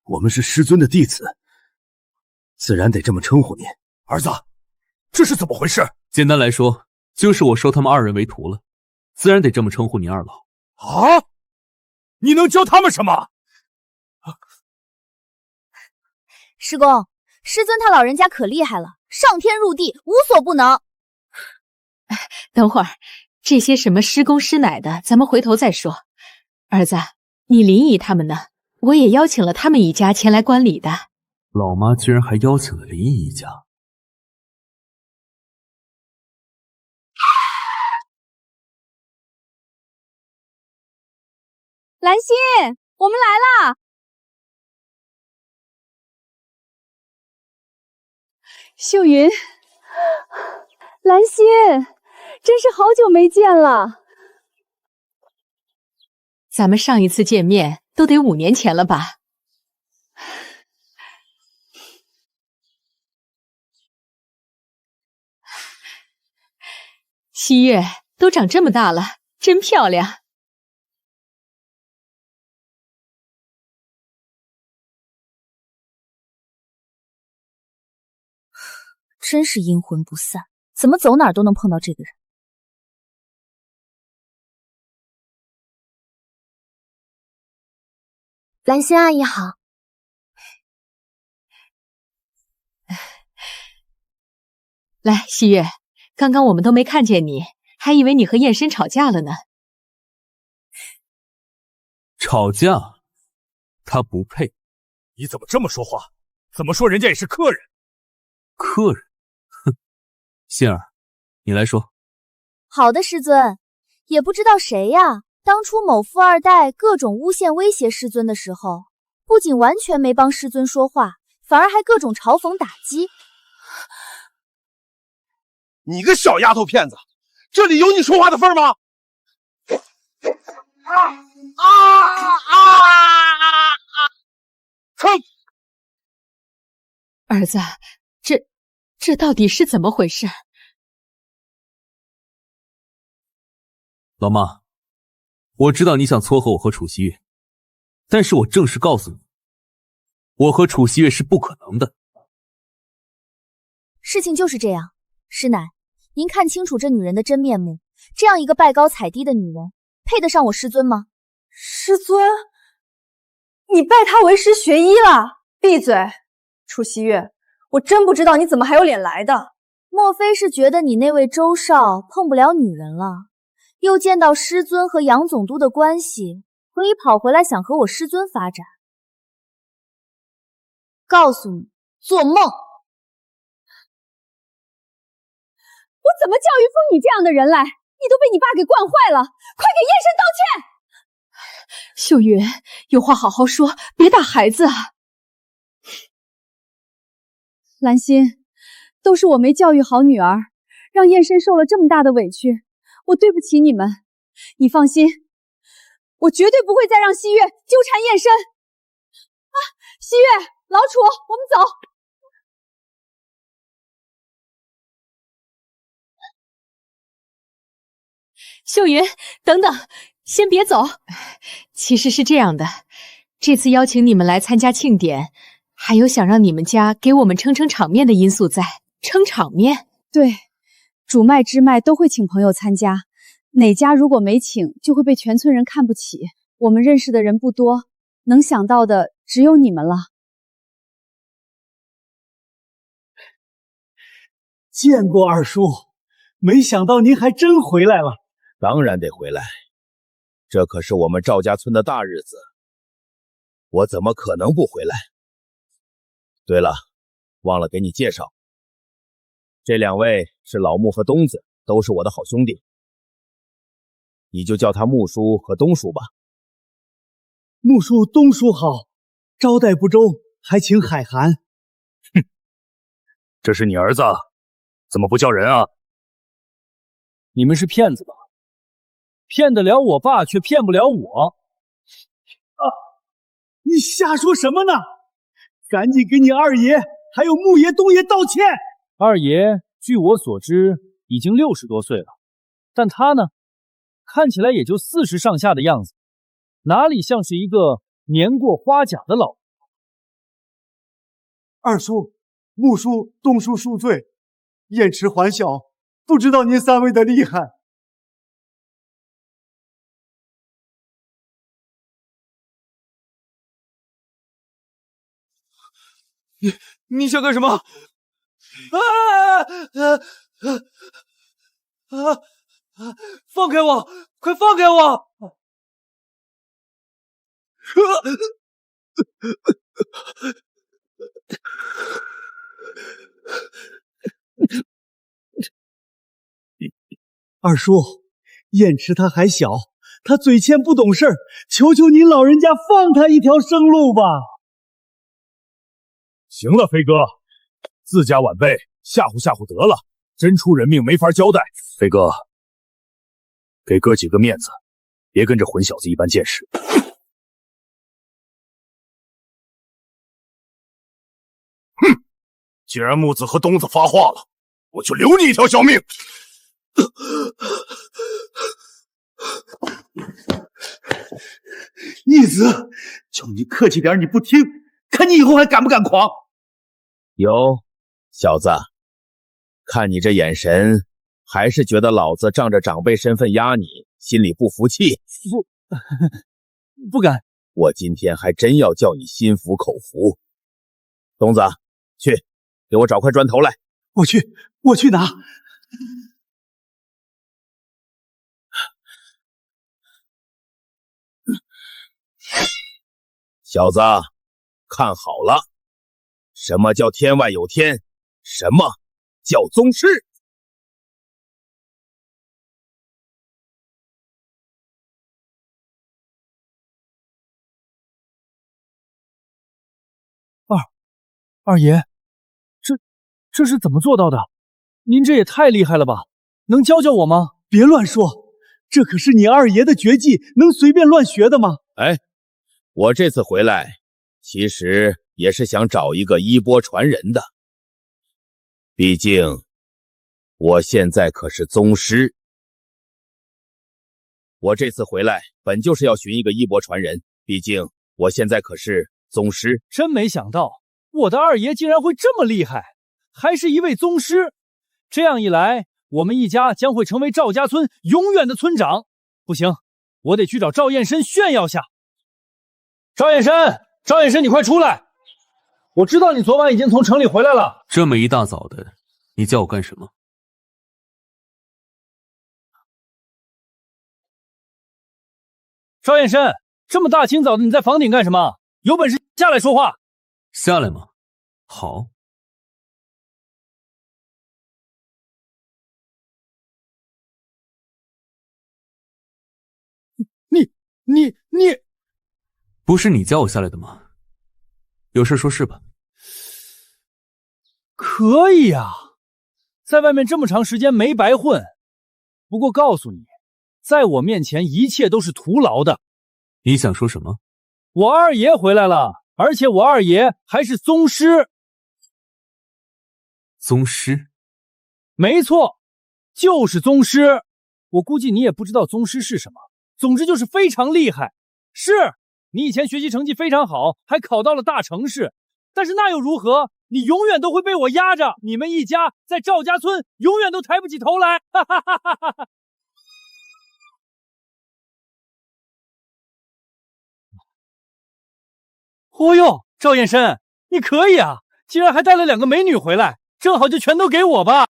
我们是师尊的弟子，自然得这么称呼您。儿子，这是怎么回事？简单来说，就是我收他们2人为徒了，自然得这么称呼您2老。啊？你能教他们什么？师公，师尊他老人家可厉害了，上天入地无所不能。等会儿，这些什么师公师奶的，咱们回头再说。儿子，你林姨他们呢？我也邀请了他们一家前来观礼的。老妈居然还邀请了林姨一家。兰心，我们来啦！秀云，兰心，真是好久没见了。咱们上一次见面都得5年前了吧？西月都长这么大了，真漂亮。真是阴魂不散，怎么走哪儿都能碰到这个人。兰心阿姨好。来，西月，刚刚我们都没看见你，还以为你和燕深吵架了呢。吵架？他不配。你怎么这么说话？怎么说人家也是客人？客人？哼，心儿，你来说。好的，师尊。也不知道谁呀，当初某富二代各种诬陷威胁师尊的时候，不仅完全没帮师尊说话，反而还各种嘲讽打击。你个小丫头片子，这里有你说话的份儿吗？哼！儿子，这到底是怎么回事？老妈，我知道你想撮合我和楚曦月，但是我正式告诉你，我和楚曦月是不可能的。事情就是这样，师奶，您看清楚这女人的真面目，这样一个拜高踩低的女人，配得上我师尊吗？师尊？你拜她为师学医了？闭嘴！楚曦月，我真不知道你怎么还有脸来的。莫非是觉得你那位周少碰不了女人了，又见到师尊和杨总督的关系，所以跑回来想和我师尊发展？告诉你，做梦！我怎么教育出你这样的人来？你都被你爸给惯坏了！快给燕深道歉！秀云，有话好好说，别打孩子啊！兰心，都是我没教育好女儿，让燕深受了这么大的委屈，我对不起你们。你放心，我绝对不会再让西月纠缠燕深。啊，西月，老楚，我们走。秀云，等等，先别走。其实是这样的，这次邀请你们来参加庆典，还有想让你们家给我们撑撑场面的因素在。撑场面？对，主脉支脉都会请朋友参加，哪家如果没请，就会被全村人看不起。我们认识的人不多，能想到的只有你们了。见过二叔，没想到您还真回来了。当然得回来，这可是我们赵家村的大日子，我怎么可能不回来？对了，忘了给你介绍，这2位是老穆和东子，都是我的好兄弟，你就叫他穆叔和东叔吧。穆叔、东叔好，招待不周，还请海涵。哼，这是你儿子，怎么不叫人啊？你们是骗子吧？骗得了我爸，却骗不了我。啊！你瞎说什么呢？赶紧给你二爷还有穆爷、东爷道歉。二爷据我所知已经60多岁了，但他呢，看起来也就40上下的样子，哪里像是一个年过花甲的老人。二叔、穆叔、东叔恕罪，燕池还小，不知道您3位的厉害。你想干什么？放开我！快放开我！二叔，燕池他还小，他嘴欠不懂事儿，求求您老人家放他一条生路吧。行了，飞哥，自家晚辈吓唬吓唬得了，真出人命没法交代。飞哥，给哥几个面子，别跟这混小子一般见识。哼！既然木子和东子发话了，我就留你一条小命。逆子，叫你客气点，你不听，看你以后还敢不敢狂？哟，小子，看你这眼神，还是觉得老子仗着长辈身份压你，心里不服气？不敢。我今天还真要叫你心服口服。东子，去，给我找块砖头来。我去拿。小子，看好了，什么叫天外有天？什么叫宗师？二爷，这是怎么做到的？您这也太厉害了吧！能教教我吗？别乱说，这可是你二爷的绝技，能随便乱学的吗？哎，我这次回来，其实也是想找一个衣钵传人的。毕竟，我现在可是宗师。我这次回来，本就是要寻一个衣钵传人。毕竟，我现在可是宗师。真没想到，我的二爷竟然会这么厉害，还是一位宗师。这样一来，我们一家将会成为赵家村永远的村长。不行，我得去找赵燕申炫耀下。赵燕申，你快出来！我知道你昨晚已经从城里回来了。这么一大早的，你叫我干什么？赵燕申，这么大清早的你在房顶干什么？有本事下来说话。下来吗？好。你不是你叫我下来的吗？有事说事吧。可以呀，在外面这么长时间没白混。不过告诉你，在我面前一切都是徒劳的。你想说什么？我二爷回来了，而且我二爷还是宗师。宗师？没错，就是宗师。我估计你也不知道宗师是什么，总之就是非常厉害。是，你以前学习成绩非常好，还考到了大城市，但是那又如何？你永远都会被我压着，你们一家在赵家村永远都抬不起头来。哈哈哈哈哈！哦哟，赵燕申，你可以啊，竟然还带了2个美女回来，正好就全都给我吧。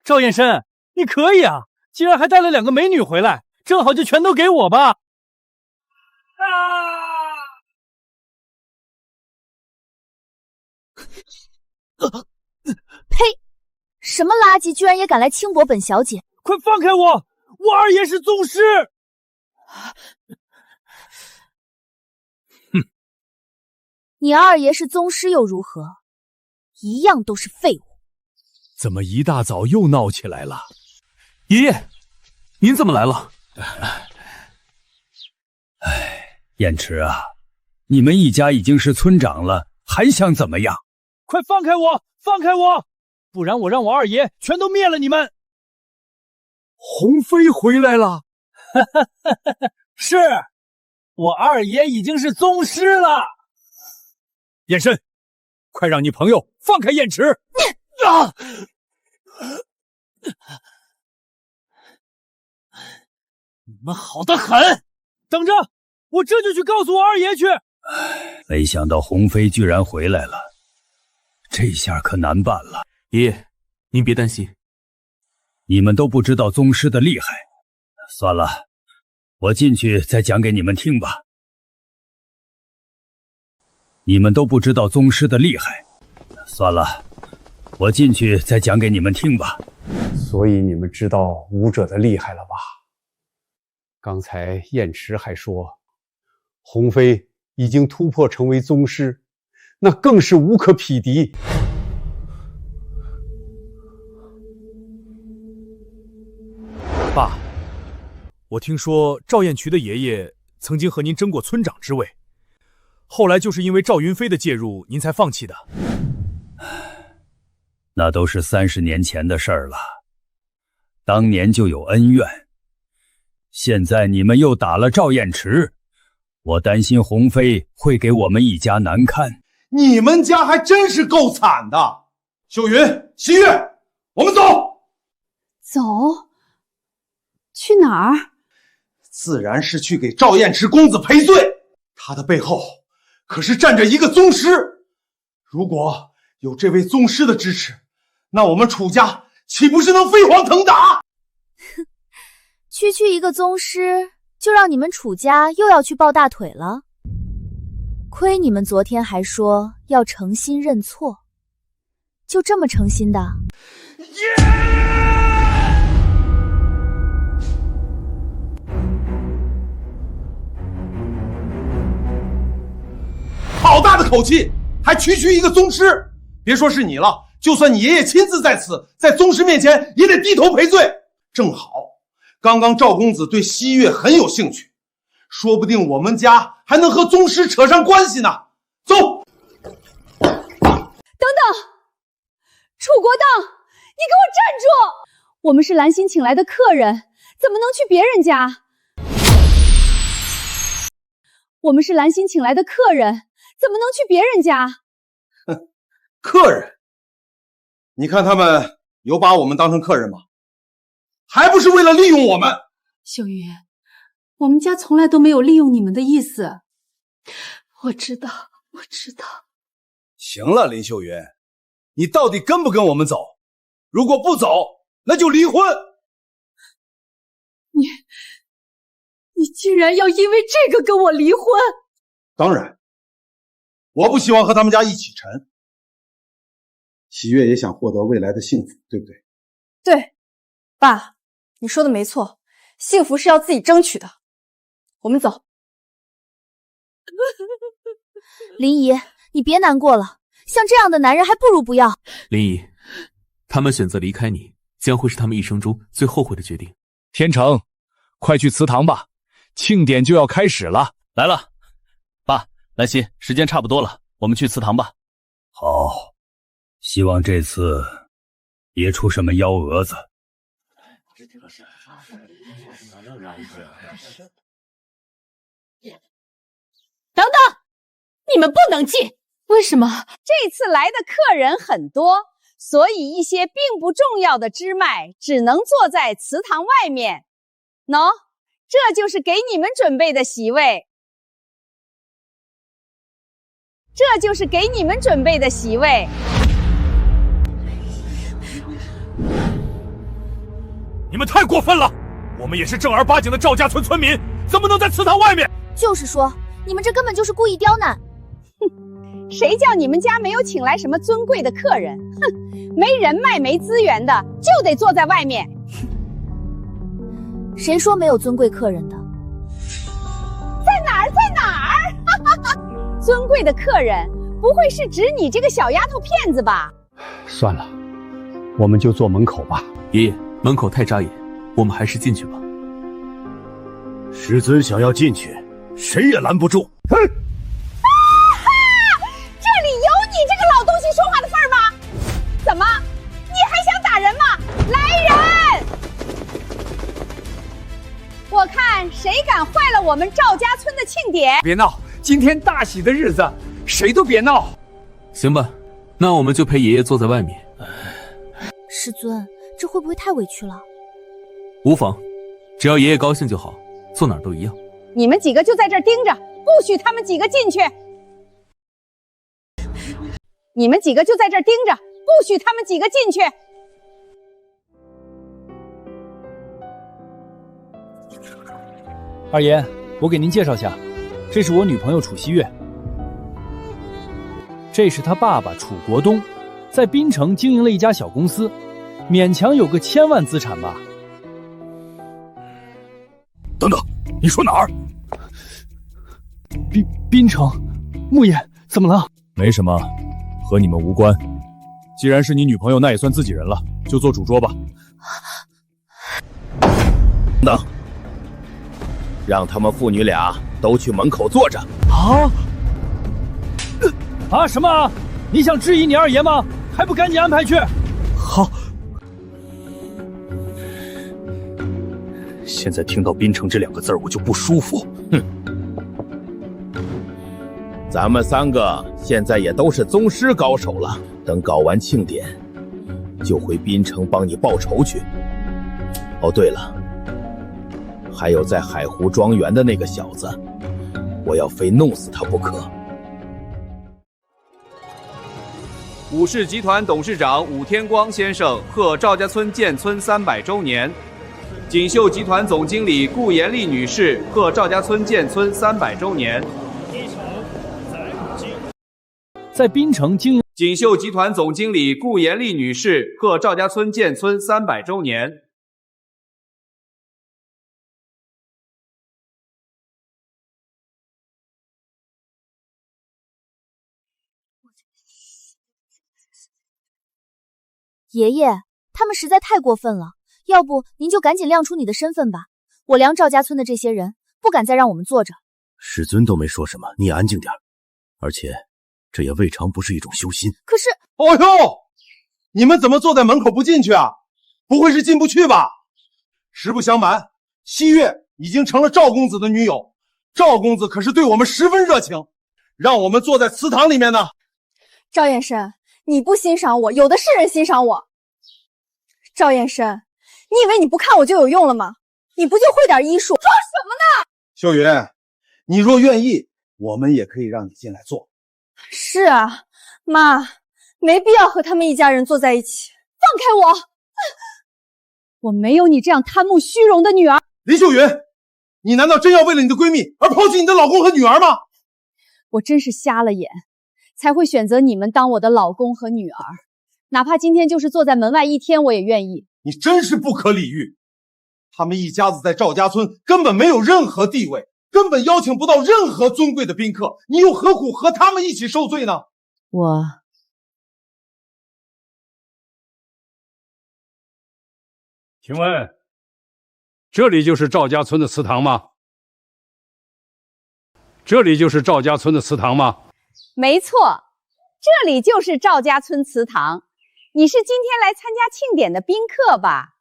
赵燕申，你可以啊，竟然还带了2个美女回来，正好就全都给我吧。呸！什么垃圾，居然也敢来轻薄本小姐！快放开我！我二爷是宗师！哼，你二爷是宗师又如何？一样都是废物。怎么一大早又闹起来了？爷爷，您怎么来了？燕池啊，你们一家已经是村长了，还想怎么样？快放开我！放开我！不然我让我二爷全都灭了你们！鸿飞回来了！是，我二爷已经是宗师了。燕申，快让你朋友放开燕池！啊！你们好得很！等着，我这就去告诉我二爷去。没想到鸿飞居然回来了，这下可难办了。爷爷，您别担心。你们都不知道宗师的厉害，算了，我进去再讲给你们听吧。你们都不知道宗师的厉害，算了，我进去再讲给你们听吧。所以你们知道武者的厉害了吧？刚才燕池还说，鸿飞已经突破成为宗师，那更是无可匹敌。爸，我听说赵彦渠的爷爷曾经和您争过村长之位，后来就是因为赵云飞的介入，您才放弃的。那都是30年前的事儿了，当年就有恩怨。现在你们又打了赵彦池，我担心鸿飞会给我们一家难堪。你们家还真是够惨的。秀云、西月，我们走。走？去哪儿？自然是去给赵彦池公子赔罪。他的背后可是站着一个宗师，如果有这位宗师的支持，那我们楚家岂不是能飞黄腾达？区区一个宗师，就让你们楚家又要去抱大腿了？亏你们昨天还说要诚心认错，就这么诚心的？好大的口气，还区区一个宗师！别说是你了，就算你爷爷亲自在此，在宗师面前也得低头赔罪。正好，刚刚赵公子对西月很有兴趣，说不定我们家还能和宗师扯上关系呢。走！等等，楚国当，你给我站住！我们是兰心请来的客人，怎么能去别人家？我们是兰心请来的客人，怎么能去别人家？哼，客人？你看他们有把我们当成客人吗？还不是为了利用我们？秀云，我们家从来都没有利用你们的意思。我知道。行了，林秀云，你到底跟不跟我们走？如果不走，那就离婚。你竟然要因为这个跟我离婚？当然，我不希望和他们家一起沉。喜悦也想获得未来的幸福，对不对？对，爸，你说的没错，幸福是要自己争取的。我们走。林姨，你别难过了，像这样的男人还不如不要。林姨，他们选择离开你，将会是他们一生中最后悔的决定。天成，快去祠堂吧，庆典就要开始了。来了，爸，兰心，时间差不多了，我们去祠堂吧。好，希望这次别出什么幺蛾子。等等，你们不能进。为什么？这次来的客人很多，所以一些并不重要的支脉只能坐在祠堂外面。喏，这就是给你们准备的席位。这就是给你们准备的席位。你们太过分了！我们也是正儿八经的赵家村村民，怎么能在祠堂外面？就是说，你们这根本就是故意刁难。哼，谁叫你们家没有请来什么尊贵的客人？哼，没人脉没资源的就得坐在外面。谁说没有尊贵客人的？在哪儿？在哪儿？尊贵的客人不会是指你这个小丫头片子吧？算了，我们就坐门口吧。爷爷，门口太扎眼，我们还是进去吧。师尊想要进去，谁也拦不住。哼！这里有你这个老东西说话的份儿吗？怎么，你还想打人吗？来人！我看谁敢坏了我们赵家村的庆典！别闹，今天大喜的日子，谁都别闹。行吧，那我们就陪爷爷坐在外面。师尊，这会不会太委屈了？无妨，只要爷爷高兴就好，坐哪儿都一样。你们几个就在这儿盯着，不许他们几个进去。你们几个就在这儿盯着，不许他们几个进去。二爷，我给您介绍下，这是我女朋友楚西月，这是她爸爸楚国东，在滨城经营了一家小公司，勉强有个1000万资产吧。等等，你说哪儿？滨城，穆爷，怎么了？没什么，和你们无关。既然是你女朋友，那也算自己人了，就做主桌吧。等，让他们父女俩都去门口坐着。什么？你想质疑你二爷吗？还不赶紧安排去！好。现在听到滨城这2个字我就不舒服。哼。咱们3个现在也都是宗师高手了，等搞完庆典，就回滨城帮你报仇去。哦，对了，还有在海湖庄园的那个小子，我要非弄死他不可。武氏集团董事长武天光先生贺赵家村建村300周年。锦绣集团总经理顾延丽女士贺赵家村建村300周年。在滨城经营。锦绣集团总经理顾延丽女士贺赵家村建村300周年。爷爷，他们实在太过分了，要不您就赶紧亮出你的身份吧。我梁赵家村的这些人不敢再让我们坐着。师尊都没说什么，你安静点。而且这也未尝不是一种修心。可是，哦呦，你们怎么坐在门口不进去啊？不会是进不去吧？实不相瞒，西月已经成了赵公子的女友，赵公子可是对我们十分热情，让我们坐在祠堂里面呢。赵燕生，你不欣赏我，有的是人欣赏我。赵燕生，你以为你不看我就有用了吗？你不就会点医术？装什么呢？秀云，你若愿意，我们也可以让你进来坐。是啊，妈，没必要和他们一家人坐在一起。放开我！我没有你这样贪慕虚荣的女儿。林秀云，你难道真要为了你的闺蜜而抛弃你的老公和女儿吗？我真是瞎了眼，才会选择你们当我的老公和女儿。哪怕今天就是坐在门外1天，我也愿意。你真是不可理喻！他们一家子在赵家村根本没有任何地位，根本邀请不到任何尊贵的宾客，你又何苦和他们一起受罪呢？请问，这里就是赵家村的祠堂吗？这里就是赵家村的祠堂吗？没错，这里就是赵家村祠堂。你是今天来参加庆典的宾客吧？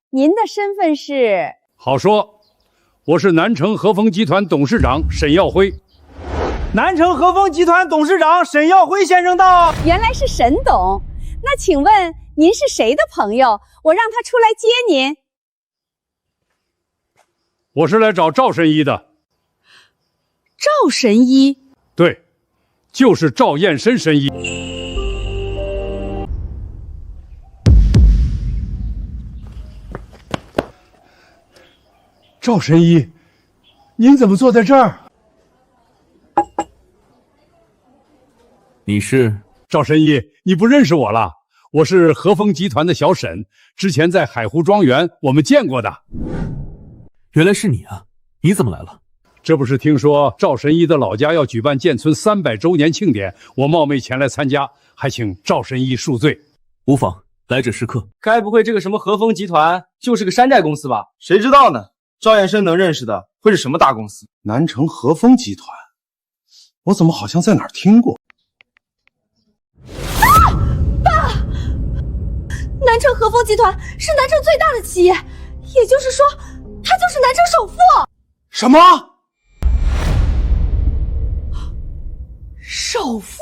您的身份是？好说，我是南城和风集团董事长沈耀辉。南城和风集团董事长沈耀辉先生到。原来是沈董，那请问您是谁的朋友？我让他出来接您。我是来找赵神医的。赵神医？对，就是赵燕申神医。赵神医，您怎么坐在这儿？你是赵神医？你不认识我了？我是和风集团的小沈，之前在海湖庄园我们见过的。原来是你啊！你怎么来了？这不是听说赵神医的老家要举办建村300周年庆典，我冒昧前来参加，还请赵神医恕罪。无妨，来者是客。该不会这个什么和风集团就是个山寨公司吧？谁知道呢？赵燕生能认识的会是什么大公司？南城和风集团，我怎么好像在哪儿听过？爸，南城和风集团是南城最大的企业，也就是说，他就是南城首富。什么？首富？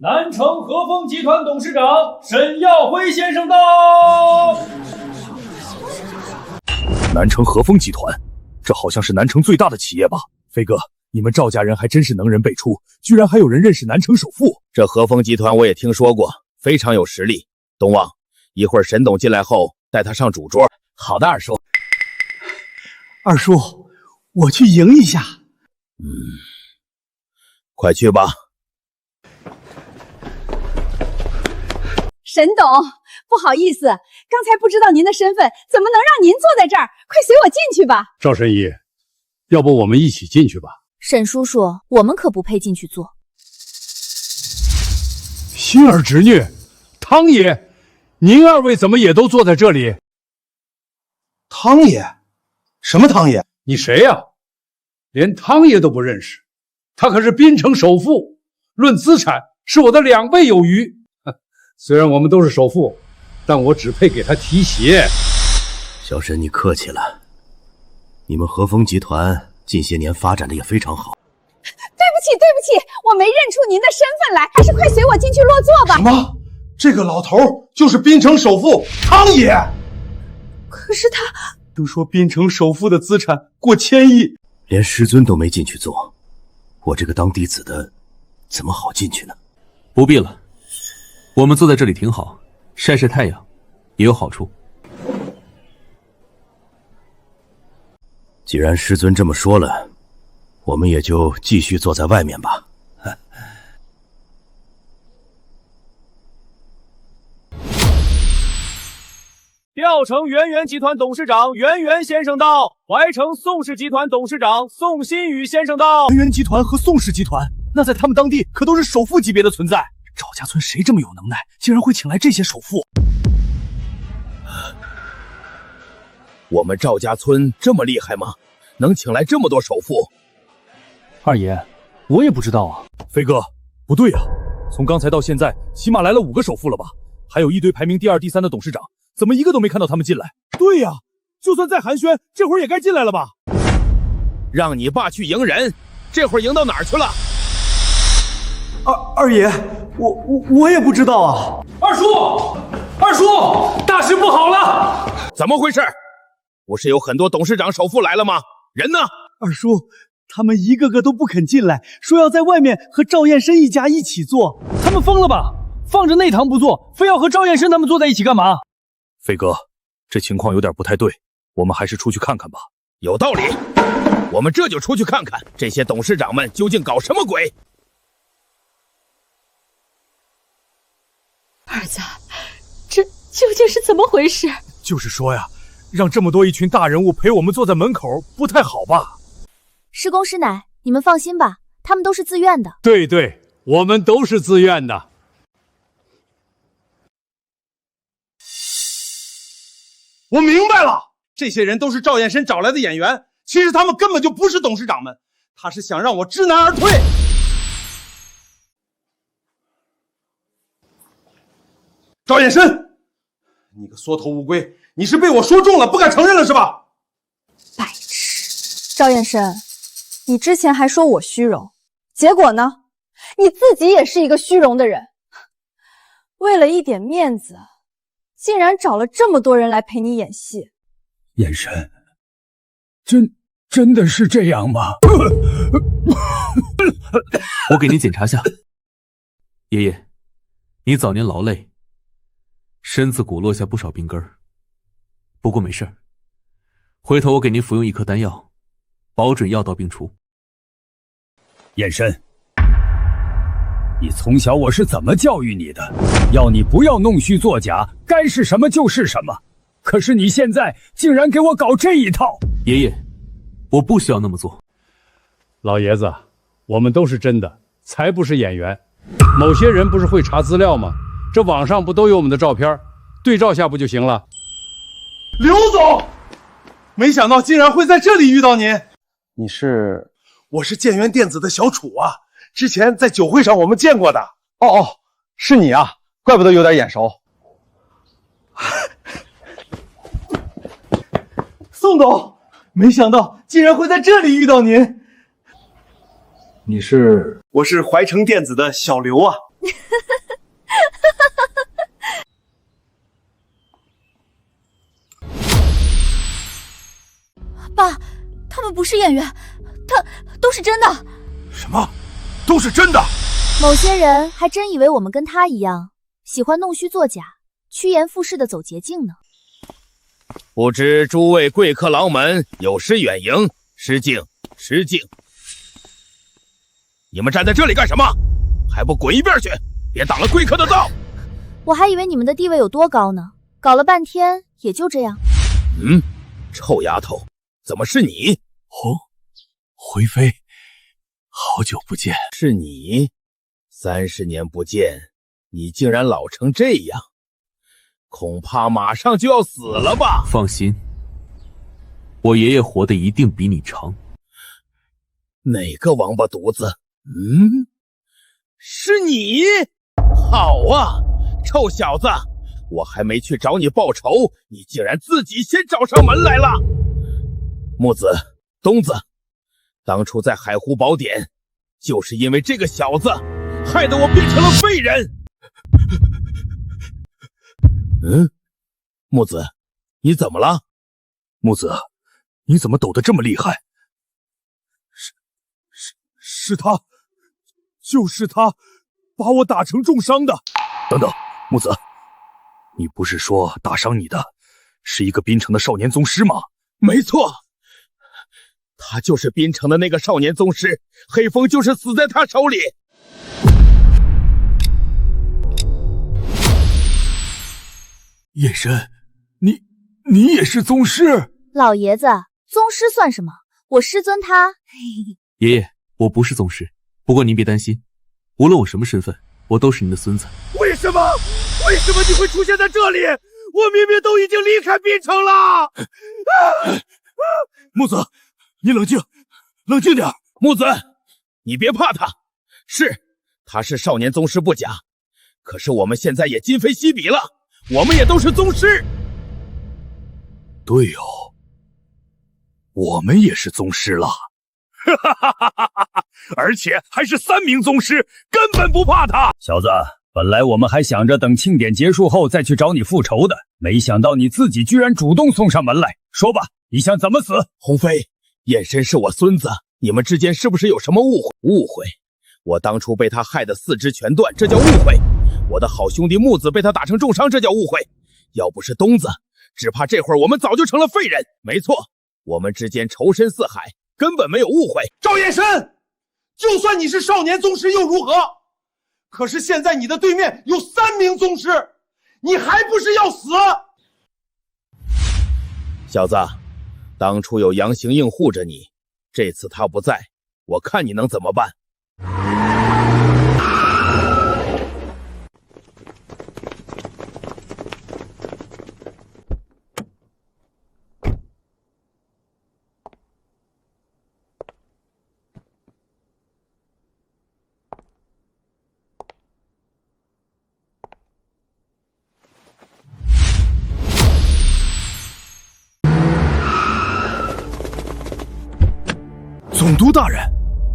南城和风集团董事长沈耀辉先生到。南城和风集团，这好像是南城最大的企业吧？飞哥，你们赵家人还真是能人辈出，居然还有人认识南城首富。这和风集团我也听说过，非常有实力。东旺，一会儿沈董进来后带他上主桌。好的，二叔。二叔，我去迎一下。快去吧。沈董，不好意思，刚才不知道您的身份，怎么能让您坐在这儿？快随我进去吧。赵神医，要不我们一起进去吧？沈叔叔，我们可不配进去坐。亲儿侄女，汤爷，您二位怎么也都坐在这里？汤爷？什么汤爷？你谁呀？连汤爷都不认识？他可是滨城首富，论资产是我的2倍有余。虽然我们都是首富，但我只配给他提鞋。小沈，你客气了。你们和风集团近些年发展的也非常好。对不起，对不起，我没认出您的身份来，还是快随我进去落座吧。什么？这个老头就是滨城首富汤爷？可是他听说滨城首富的资产过1000亿，连师尊都没进去坐，我这个当弟子的怎么好进去呢？不必了，我们坐在这里挺好，晒晒太阳也有好处。既然师尊这么说了，我们也就继续坐在外面吧。调城圆圆集团董事长圆圆先生到，怀城宋氏集团董事长宋新宇先生到。圆圆集团和宋氏集团，那在他们当地可都是首富级别的存在。赵家村谁这么有能耐，竟然会请来这些首富？我们赵家村这么厉害吗？能请来这么多首富？二爷，我也不知道啊。飞哥，不对啊，从刚才到现在，起码来了5个首富了吧？还有一堆排名第2、第3的董事长，怎么一个都没看到他们进来？对呀，就算再寒暄，这会儿也该进来了吧？让你爸去迎人，这会儿迎到哪儿去了？二爷，我也不知道啊。二叔，大事不好了！怎么回事？不是有很多董事长首富来了吗？人呢？二叔，他们一个个都不肯进来，说要在外面和赵燕生一家一起坐。他们疯了吧？放着内堂不做，非要和赵燕生他们坐在一起干嘛？飞哥，这情况有点不太对，我们还是出去看看吧。有道理，我们这就出去看看这些董事长们究竟搞什么鬼。儿子，这究竟是怎么回事？就是说呀，让这么多一群大人物陪我们坐在门口，不太好吧？师公师奶，你们放心吧，他们都是自愿的。对，我们都是自愿的。我明白了，这些人都是赵燕生找来的演员，其实他们根本就不是董事长们，他是想让我知难而退。赵燕生，你个缩头乌龟，你是被我说中了，不敢承认了是吧？白痴！赵燕生，你之前还说我虚荣，结果呢？你自己也是一个虚荣的人，为了一点面子，竟然找了这么多人来陪你演戏。燕生，真的是这样吗？我给您检查下。爷爷，你早年劳累，身子骨落下不少病根儿，不过没事儿，回头我给您服用1颗丹药，保准药到病除。燕生，你从小我是怎么教育你的？要你不要弄虚作假，该是什么就是什么。可是你现在竟然给我搞这一套！爷爷，我不需要那么做。老爷子，我们都是真的，才不是演员。某些人不是会查资料吗？这网上不都有我们的照片，对照下不就行了？刘总，没想到竟然会在这里遇到您。你是？我是建元电子的小楚啊，之前在酒会上我们见过的。哦，是你啊，怪不得有点眼熟。宋总，没想到竟然会在这里遇到您。你是？我是怀城电子的小刘啊。爸，他们不是演员，他都是真的。什么？都是真的？某些人还真以为我们跟他一样，喜欢弄虚作假、趋炎附势的走捷径呢。不知诸位贵客劳门有失远迎，失敬失敬。你们站在这里干什么？还不滚一边去！别挡了贵客的道。我还以为你们的地位有多高呢，搞了半天也就这样。臭丫头，怎么是你？回飞，好久不见。是你？30年不见，你竟然老成这样，恐怕马上就要死了吧？放心，我爷爷活得一定比你长。哪个王八犊子？是你！好啊，臭小子，我还没去找你报仇，你竟然自己先找上门来了。木子、东子，当初在海湖宝典，就是因为这个小子，害得我变成了废人。木子，你怎么了？木子，你怎么抖得这么厉害？是他，就是他，把我打成重伤的。等等，木子，你不是说打伤你的是一个滨城的少年宗师吗？没错，他就是滨城的那个少年宗师，黑风就是死在他手里。燕神，你也是宗师？老爷子，宗师算什么？我师尊他。爷爷，我不是宗师，不过您别担心，无论我什么身份，我都是您的孙子。为什么你会出现在这里？我明明都已经离开滨城了。木子，你冷静点。木子，你别怕他，他是少年宗师不假，可是我们现在也今非昔比了，我们也都是宗师。对哦，我们也是宗师了。而且还是3名宗师，根本不怕他。小子，本来我们还想着等庆典结束后再去找你复仇的，没想到你自己居然主动送上门来。说吧，你想怎么死？鸿飞，燕神是我孙子，你们之间是不是有什么误会？误会？我当初被他害得4肢全断，这叫误会；我的好兄弟木子被他打成重伤，这叫误会。要不是东子，只怕这会儿我们早就成了废人。没错，我们之间仇深似海，根本没有误会。赵燕山，就算你是少年宗师又如何？可是现在你的对面有3名宗师，你还不是要死？小子，当初有杨行应护着你，这次他不在，我看你能怎么办？总督大人，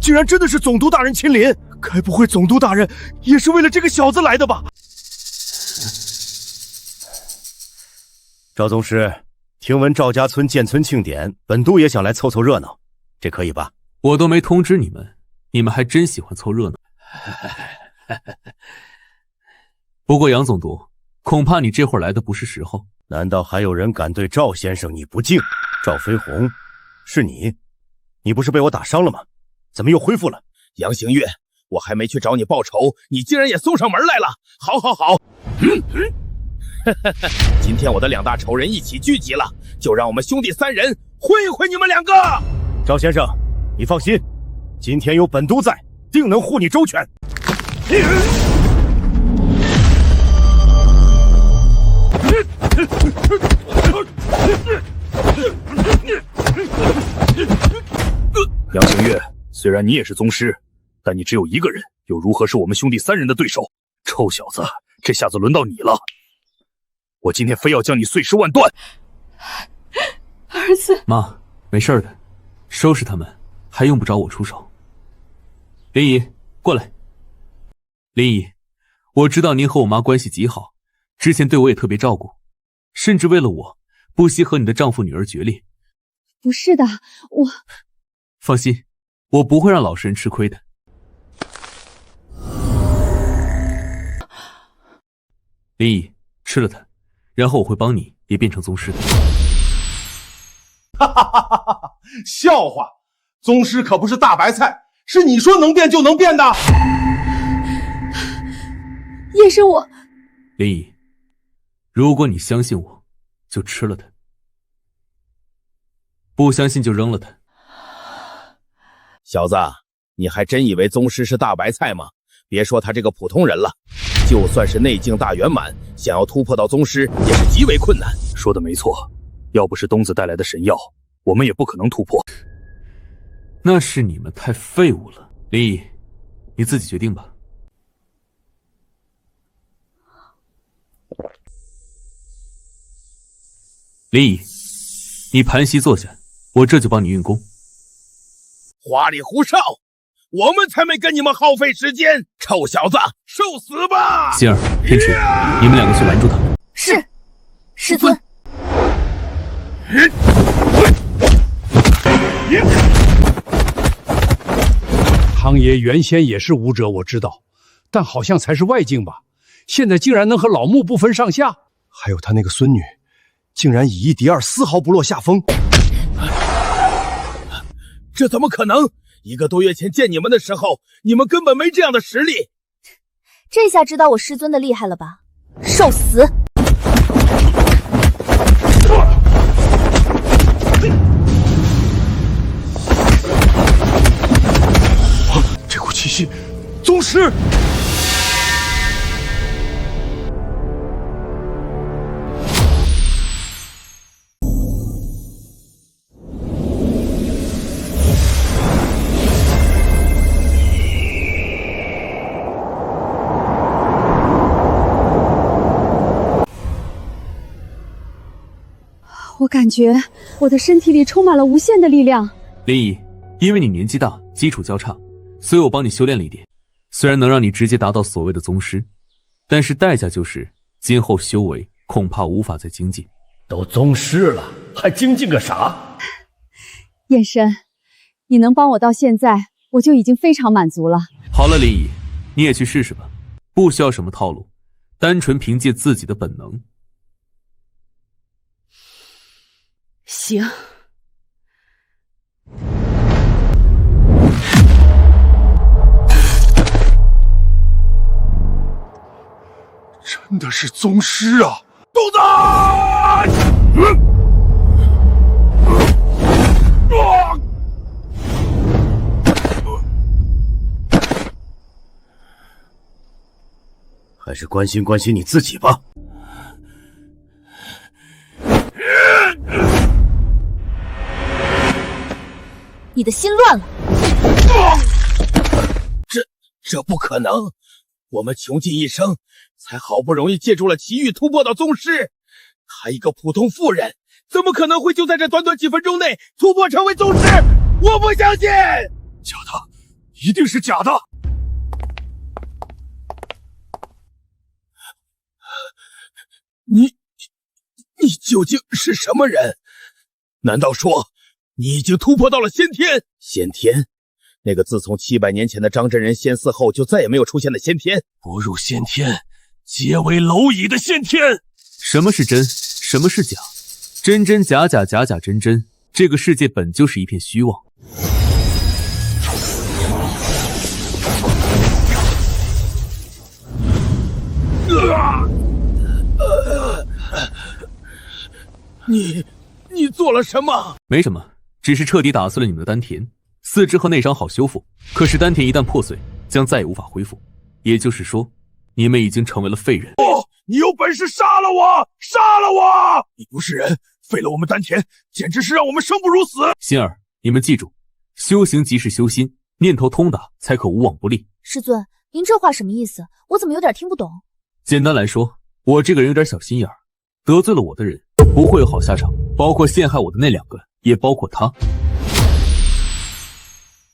竟然真的是总督大人亲临！该不会总督大人也是为了这个小子来的吧？赵宗师，听闻赵家村建村庆典，本督也想来凑凑热闹，这可以吧？我都没通知你们，你们还真喜欢凑热闹。不过杨总督，恐怕你这会儿来的不是时候。难道还有人敢对赵先生你不敬？赵飞鸿，是你？你不是被我打伤了吗？怎么又恢复了？杨行月，我还没去找你报仇，你竟然也送上门来了！好，今天我的2大仇人一起聚集了，就让我们兄弟3人会一会你们2个。赵先生，你放心，今天有本督在，定能护你周全。杨行月，虽然你也是宗师，但你只有1个人，又如何是我们兄弟3人的对手？臭小子，这下子轮到你了！我今天非要将你碎尸万段！儿子，妈，没事的，收拾他们还用不着我出手。林姨，过来。林姨，我知道您和我妈关系极好，之前对我也特别照顾，甚至为了我，不惜和你的丈夫女儿决裂。不是的，我……放心，我不会让老实人吃亏的。林姨，吃了它，然后我会帮你也变成宗师的。笑话，宗师可不是大白菜，是你说能变就能变的。也是我。林姨，如果你相信我，就吃了它；不相信就扔了它。小子，你还真以为宗师是大白菜吗？别说他这个普通人了，就算是内境大圆满，想要突破到宗师也是极为困难。说的没错，要不是东子带来的神药，我们也不可能突破。那是你们太废物了，林毅，你自己决定吧。林毅，你盘膝坐下，我这就帮你运功。花里胡哨，我们才没跟你们耗费时间！臭小子，受死吧！星儿、天池，你们两个去拦住他。是，师尊。汤爷原先也是武者，我知道，但好像才是外境吧？现在竟然能和老木不分上下。还有他那个孙女，竟然以一敌二，丝毫不落下风。这怎么可能？1个多月前见你们的时候，你们根本没这样的实力。这下知道我师尊的厉害了吧？受死！这股气息，宗师！我感觉我的身体里充满了无限的力量。林毅，因为你年纪大，基础较差，所以我帮你修炼了一点。虽然能让你直接达到所谓的宗师，但是代价就是今后修为恐怕无法再精进。都宗师了，还精进个啥？燕深，你能帮我到现在，我就已经非常满足了。好了，林毅，你也去试试吧，不需要什么套路，单纯凭借自己的本能。行。真的是宗师啊！肚子！还是关心关心你自己吧。你的心乱了。这不可能！我们穷尽一生，才好不容易借助了奇遇突破到宗师。他一个普通妇人，怎么可能会就在这短短几分钟内突破成为宗师？我不相信！假的，一定是假的！你究竟是什么人？难道说你已经突破到了先天？先天？那个自从700年前的张真人仙嗣后就再也没有出现的先天？不入先天，皆为蝼蚁的先天。什么是真？什么是假？真真假假，假假真真。这个世界本就是一片虚妄。你做了什么？没什么，只是彻底打碎了你们的丹田，四肢和内伤好修复。可是丹田一旦破碎，将再也无法恢复。也就是说，你们已经成为了废人。你有本事杀了我！杀了我！你不是人，废了我们丹田，简直是让我们生不如死。心儿，你们记住，修行即是修心，念头通达，才可无往不利。师尊，您这话什么意思？我怎么有点听不懂？简单来说，我这个人有点小心眼儿，得罪了我的人不会有好下场，包括陷害我的那2个，也包括他。